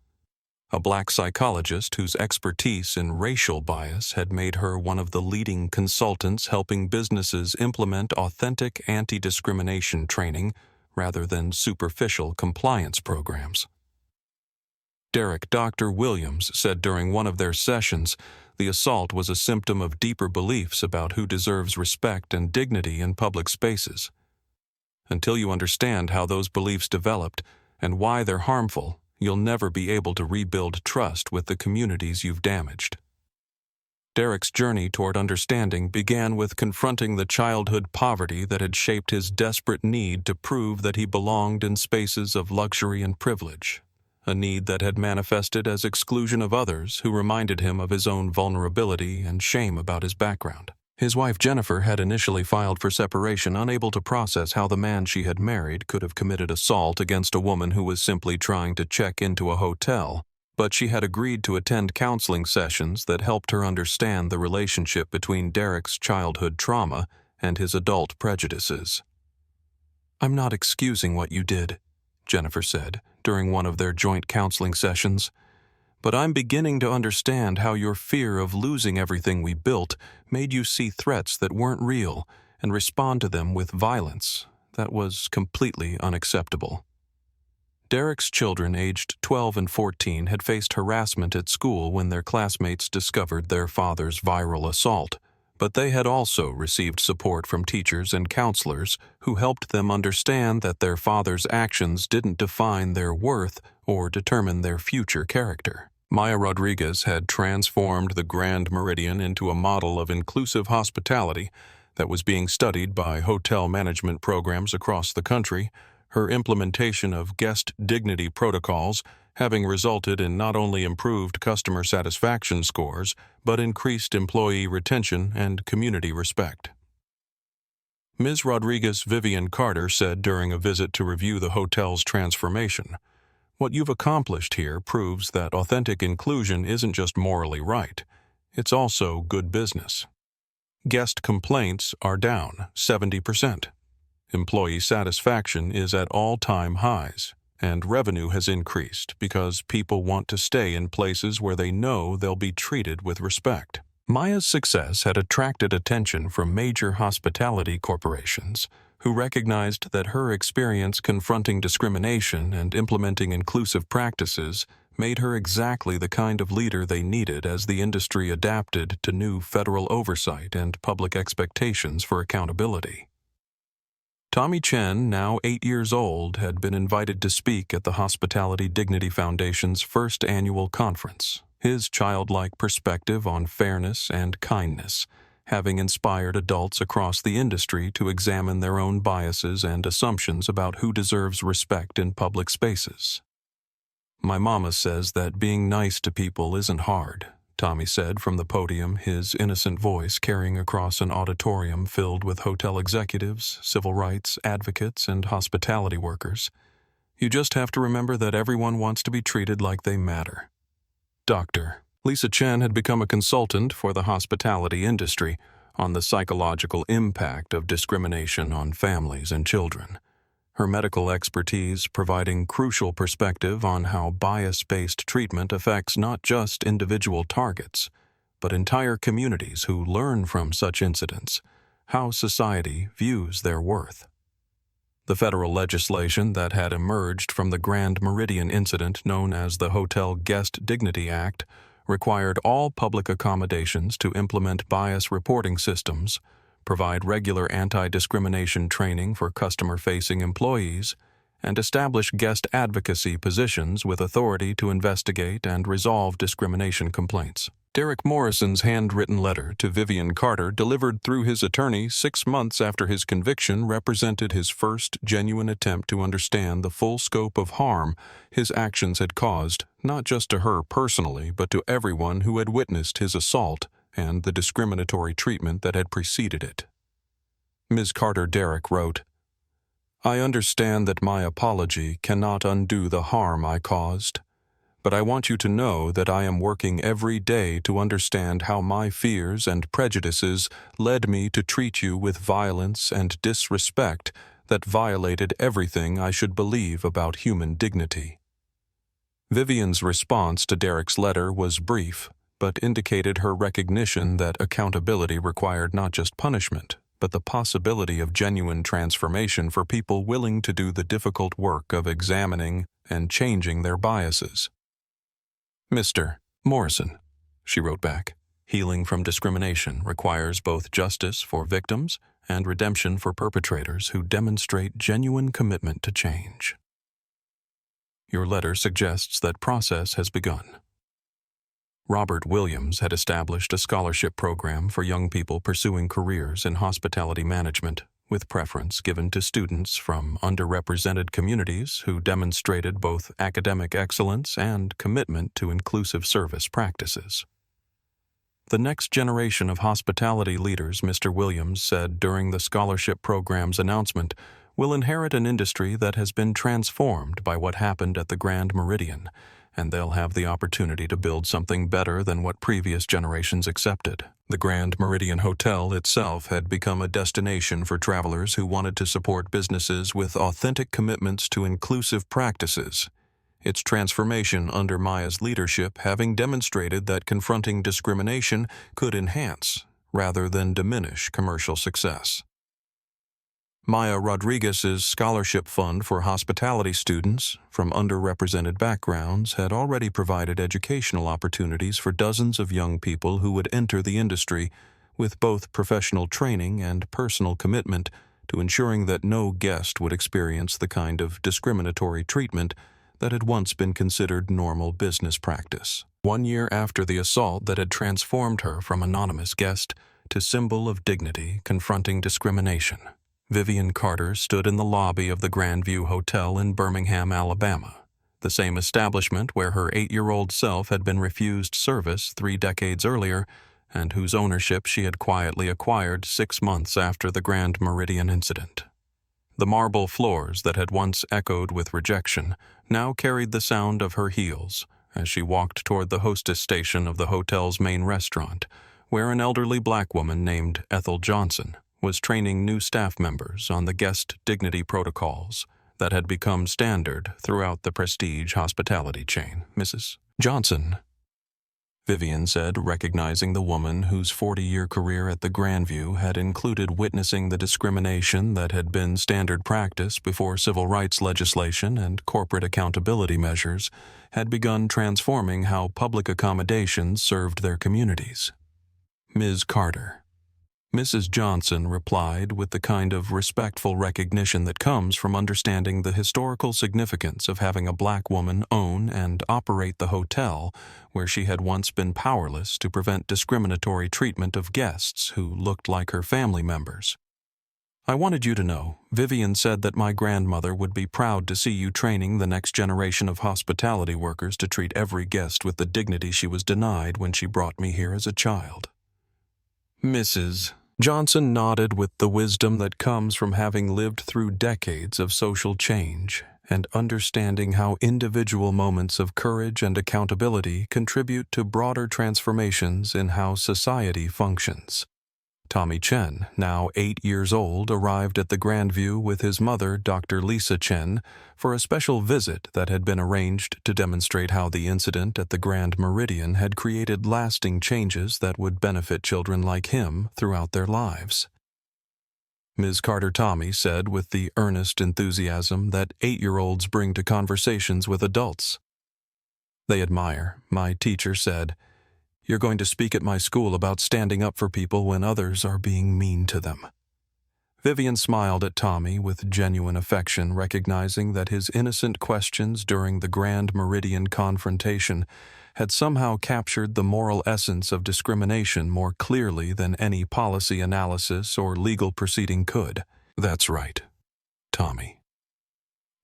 a black psychologist whose expertise in racial bias had made her one of the leading consultants helping businesses implement authentic anti-discrimination training rather than superficial compliance programs. Dr. Williams said during one of their sessions the assault was a symptom of deeper beliefs about who deserves respect and dignity in public spaces. Until you understand how those beliefs developed and why they're harmful, you'll never be able to rebuild trust with the communities you've damaged. Derek's journey toward understanding began with confronting the childhood poverty that had shaped his desperate need to prove that he belonged in spaces of luxury and privilege, a need that had manifested as exclusion of others who reminded him of his own vulnerability and shame about his background. His wife Jennifer had initially filed for separation, unable to process how the man she had married could have committed assault against a woman who was simply trying to check into a hotel, but she had agreed to attend counseling sessions that helped her understand the relationship between Derek's childhood trauma and his adult prejudices. "I'm not excusing what you did," Jennifer said during one of their joint counseling sessions, "but I'm beginning to understand how your fear of losing everything we built made you see threats that weren't real and respond to them with violence that was completely unacceptable." Derek's children, aged 12 and 14, had faced harassment at school when their classmates discovered their father's viral assault, but they had also received support from teachers and counselors who helped them understand that their father's actions didn't define their worth or determine their future character. Maya Rodriguez had transformed the Grand Meridian into a model of inclusive hospitality that was being studied by hotel management programs across the country, her implementation of guest dignity protocols having resulted in not only improved customer satisfaction scores, but increased employee retention and community respect. Ms. Rodriguez Vivian Carter said during a visit to review the hotel's transformation, "What you've accomplished here proves that authentic inclusion isn't just morally right, it's also good business. Guest complaints are down 70%. Employee satisfaction is at all-time highs, and revenue has increased because people want to stay in places where they know they'll be treated with respect. Maya's success had attracted attention from major hospitality corporations, who recognized that her experience confronting discrimination and implementing inclusive practices made her exactly the kind of leader they needed as the industry adapted to new federal oversight and public expectations for accountability. Tommy Chen, now 8 years old, had been invited to speak at the Hospitality Dignity Foundation's first annual conference, his childlike perspective on fairness and kindness having inspired adults across the industry to examine their own biases and assumptions about who deserves respect in public spaces. "My mama says that being nice to people isn't hard," Tommy said from the podium, his innocent voice carrying across an auditorium filled with hotel executives, civil rights advocates, and hospitality workers. "You just have to remember that everyone wants to be treated like they matter." Dr. Lisa Chen had become a consultant for the hospitality industry on the psychological impact of discrimination on families and children. Her medical expertise providing crucial perspective on how bias-based treatment affects not just individual targets, but entire communities who learn from such incidents, how society views their worth. The federal legislation that had emerged from the Grand Meridian incident, known as the Hotel Guest Dignity Act, required all public accommodations to implement bias reporting systems, provide regular anti-discrimination training for customer-facing employees, and establish guest advocacy positions with authority to investigate and resolve discrimination complaints. Derek Morrison's handwritten letter to Vivian Carter, delivered through his attorney 6 months after his conviction, represented his first genuine attempt to understand the full scope of harm his actions had caused, not just to her personally, but to everyone who had witnessed his assault and the discriminatory treatment that had preceded it. Ms. Carter Derek wrote, "I understand that my apology cannot undo the harm I caused, but I want you to know that I am working every day to understand how my fears and prejudices led me to treat you with violence and disrespect that violated everything I should believe about human dignity." Vivian's response to Derek's letter was brief, but indicated her recognition that accountability required not just punishment, but the possibility of genuine transformation for people willing to do the difficult work of examining and changing their biases. "Mr. Morrison," she wrote back, "healing from discrimination requires both justice for victims and redemption for perpetrators who demonstrate genuine commitment to change. Your letter suggests that process has begun." Robert Williams had established a scholarship program for young people pursuing careers in hospitality management, with preference given to students from underrepresented communities who demonstrated both academic excellence and commitment to inclusive service practices. "The next generation of hospitality leaders," Mr. Williams said during the scholarship program's announcement, "will inherit an industry that has been transformed by what happened at the Grand Meridian, and they'll have the opportunity to build something better than what previous generations accepted." The Grand Meridian Hotel itself had become a destination for travelers who wanted to support businesses with authentic commitments to inclusive practices, its transformation under Maya's leadership having demonstrated that confronting discrimination could enhance, rather than diminish, commercial success. Maya Rodriguez's scholarship fund for hospitality students from underrepresented backgrounds had already provided educational opportunities for dozens of young people who would enter the industry with both professional training and personal commitment to ensuring that no guest would experience the kind of discriminatory treatment that had once been considered normal business practice. 1 year after the assault that had transformed her from anonymous guest to symbol of dignity confronting discrimination, Vivian Carter stood in the lobby of the Grandview Hotel in Birmingham, Alabama, the same establishment where her 8-year-old self had been refused service 3 decades earlier and whose ownership she had quietly acquired 6 months after the Grand Meridian incident. The marble floors that had once echoed with rejection now carried the sound of her heels as she walked toward the hostess station of the hotel's main restaurant, where an elderly black woman named Ethel Johnson was training new staff members on the guest dignity protocols that had become standard throughout the prestige hospitality chain. "Mrs. Johnson," Vivian said, recognizing the woman whose 40-year career at the Grandview had included witnessing the discrimination that had been standard practice before civil rights legislation and corporate accountability measures had begun transforming how public accommodations served their communities. "Ms. Carter." Mrs. Johnson replied with the kind of respectful recognition that comes from understanding the historical significance of having a black woman own and operate the hotel where she had once been powerless to prevent discriminatory treatment of guests who looked like her family members. "I wanted you to know, Vivian said that my grandmother would be proud to see you training the next generation of hospitality workers to treat every guest with the dignity she was denied when she brought me here as a child." Mrs. Johnson nodded with the wisdom that comes from having lived through decades of social change and understanding how individual moments of courage and accountability contribute to broader transformations in how society functions. Tommy Chen, now 8 years old, arrived at the Grandview with his mother, Dr. Lisa Chen, for a special visit that had been arranged to demonstrate how the incident at the Grand Meridian had created lasting changes that would benefit children like him throughout their lives. Ms. Carter Tommy said with the earnest enthusiasm that 8-year-olds bring to conversations with adults. "They admire," my teacher said. "You're going to speak at my school about standing up for people when others are being mean to them." Vivian smiled at Tommy with genuine affection, recognizing that his innocent questions during the Grand Meridian confrontation had somehow captured the moral essence of discrimination more clearly than any policy analysis or legal proceeding could. "That's right, Tommy,"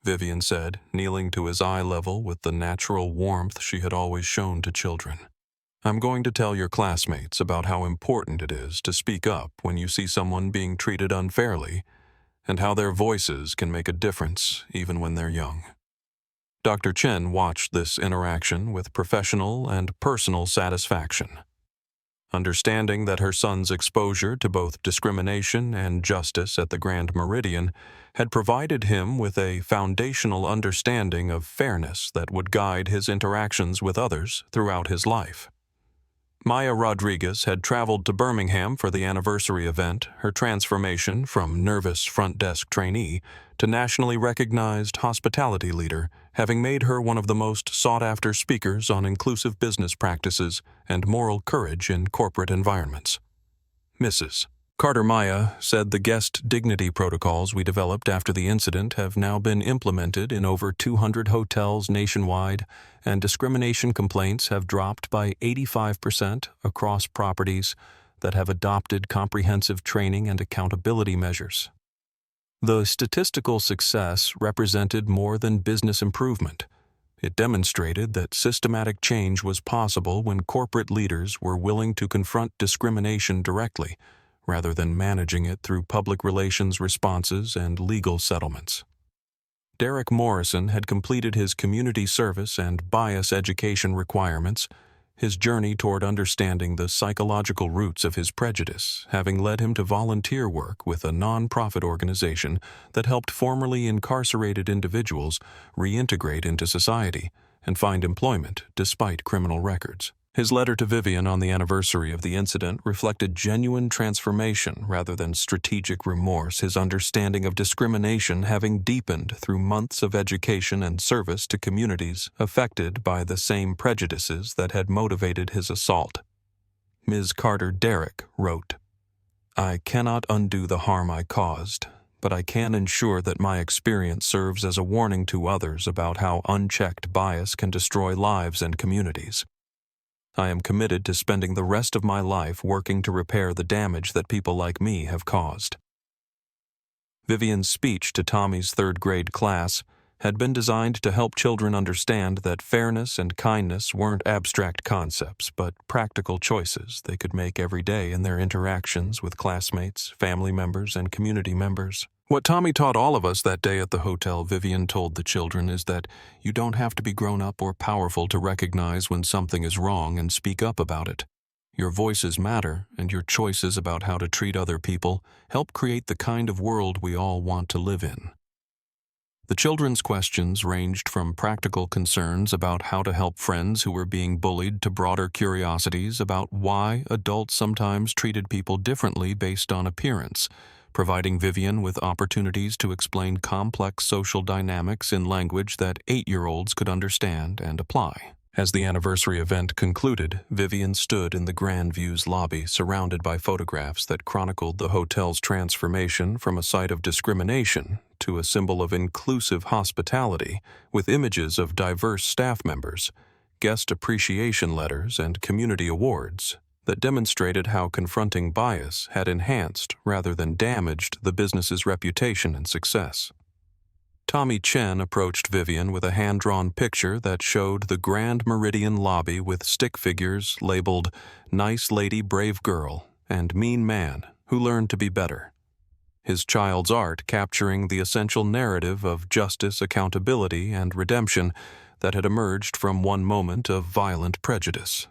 Vivian said, kneeling to his eye level with the natural warmth she had always shown to children. "I'm going to tell your classmates about how important it is to speak up when you see someone being treated unfairly, and how their voices can make a difference even when they're young." Dr. Chen watched this interaction with professional and personal satisfaction. Understanding that her son's exposure to both discrimination and justice at the Grand Meridian had provided him with a foundational understanding of fairness that would guide his interactions with others throughout his life. Maya Rodriguez had traveled to Birmingham for the anniversary event, her transformation from nervous front desk trainee to nationally recognized hospitality leader, having made her one of the most sought-after speakers on inclusive business practices and moral courage in corporate environments. Mrs. Carter Maya said the guest dignity protocols we developed after the incident have now been implemented in over 200 hotels nationwide, and discrimination complaints have dropped by 85% across properties that have adopted comprehensive training and accountability measures. The statistical success represented more than business improvement. It demonstrated that systematic change was possible when corporate leaders were willing to confront discrimination directly, rather than managing it through public relations responses and legal settlements. Derek Morrison had completed his community service and bias education requirements, his journey toward understanding the psychological roots of his prejudice, having led him to volunteer work with a non-profit organization that helped formerly incarcerated individuals reintegrate into society and find employment despite criminal records. His letter to Vivian on the anniversary of the incident reflected genuine transformation rather than strategic remorse, his understanding of discrimination having deepened through months of education and service to communities affected by the same prejudices that had motivated his assault. Ms. Carter Derek wrote, "I cannot undo the harm I caused, but I can ensure that my experience serves as a warning to others about how unchecked bias can destroy lives and communities. I am committed to spending the rest of my life working to repair the damage that people like me have caused." Vivian's speech to Tommy's third-grade class had been designed to help children understand that fairness and kindness weren't abstract concepts, but practical choices they could make every day in their interactions with classmates, family members, and community members. "What Tommy taught all of us that day at the hotel," Vivian told the children, "is that you don't have to be grown up or powerful to recognize when something is wrong and speak up about it. Your voices matter, and your choices about how to treat other people help create the kind of world we all want to live in." The children's questions ranged from practical concerns about how to help friends who were being bullied to broader curiosities about why adults sometimes treated people differently based on appearance, providing Vivian with opportunities to explain complex social dynamics in language that 8-year-olds could understand and apply. As the anniversary event concluded, Vivian stood in the Grand View's lobby surrounded by photographs that chronicled the hotel's transformation from a site of discrimination to a symbol of inclusive hospitality, with images of diverse staff members, guest appreciation letters, and community awards that demonstrated how confronting bias had enhanced rather than damaged the business's reputation and success. Tommy Chen approached Vivian with a hand-drawn picture that showed the Grand Meridian lobby with stick figures labeled "Nice Lady, Brave Girl" and "Mean Man Who Learned to Be Better." His child's art capturing the essential narrative of justice, accountability, and redemption that had emerged from one moment of violent prejudice.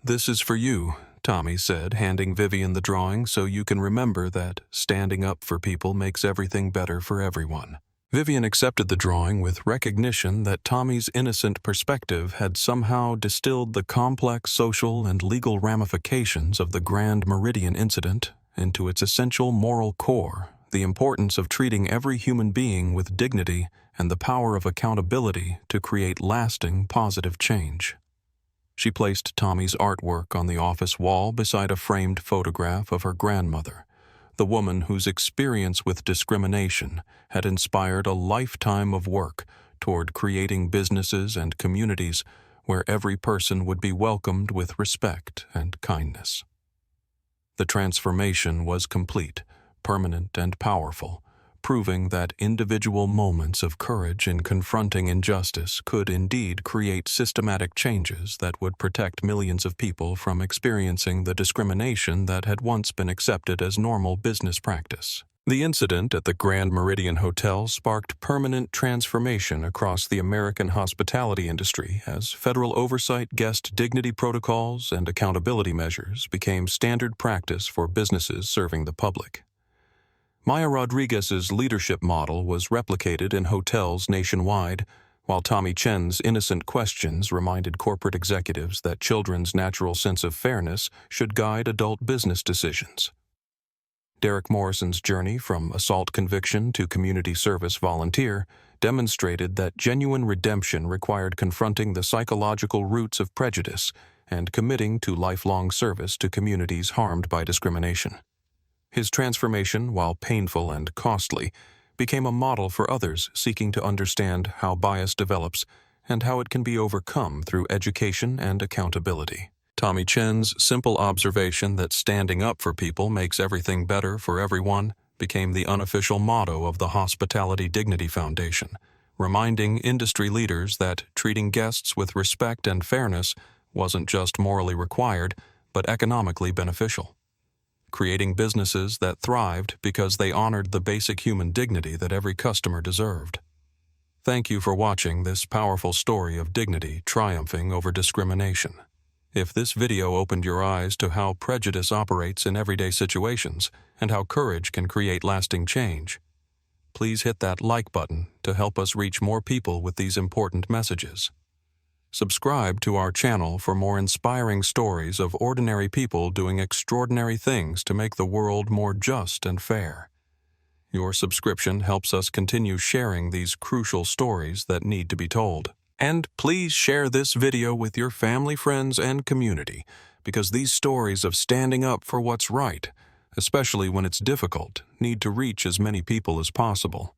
"This is for you," Tommy said, handing Vivian the drawing, "so you can remember that standing up for people makes everything better for everyone." Vivian accepted the drawing with recognition that Tommy's innocent perspective had somehow distilled the complex social and legal ramifications of the Grand Meridian incident into its essential moral core, the importance of treating every human being with dignity and the power of accountability to create lasting positive change. She placed Tommy's artwork on the office wall beside a framed photograph of her grandmother, the woman whose experience with discrimination had inspired a lifetime of work toward creating businesses and communities where every person would be welcomed with respect and kindness. The transformation was complete, permanent, and powerful, proving that individual moments of courage in confronting injustice could indeed create systematic changes that would protect millions of people from experiencing the discrimination that had once been accepted as normal business practice. The incident at the Grand Meridian Hotel sparked permanent transformation across the American hospitality industry as federal oversight, guest dignity protocols, and accountability measures became standard practice for businesses serving the public. Maya Rodriguez's leadership model was replicated in hotels nationwide, while Tommy Chen's innocent questions reminded corporate executives that children's natural sense of fairness should guide adult business decisions. Derek Morrison's journey from assault conviction to community service volunteer demonstrated that genuine redemption required confronting the psychological roots of prejudice and committing to lifelong service to communities harmed by discrimination. His transformation, while painful and costly, became a model for others seeking to understand how bias develops and how it can be overcome through education and accountability. Tommy Chen's simple observation that standing up for people makes everything better for everyone became the unofficial motto of the Hospitality Dignity Foundation, reminding industry leaders that treating guests with respect and fairness wasn't just morally required, but economically beneficial, creating businesses that thrived because they honored the basic human dignity that every customer deserved. Thank you for watching this powerful story of dignity triumphing over discrimination. If this video opened your eyes to how prejudice operates in everyday situations and how courage can create lasting change, please hit that like button to help us reach more people with these important messages. Subscribe to our channel for more inspiring stories of ordinary people doing extraordinary things to make the world more just and fair. Your subscription helps us continue sharing these crucial stories that need to be told. And please share this video with your family, friends, and community, because these stories of standing up for what's right, especially when it's difficult, need to reach as many people as possible.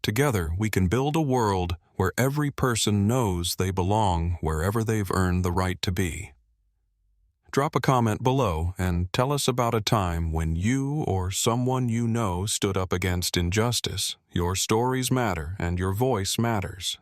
Together, we can build a world where every person knows they belong wherever they've earned the right to be. Drop a comment below and tell us about a time when you or someone you know stood up against injustice. Your stories matter and your voice matters.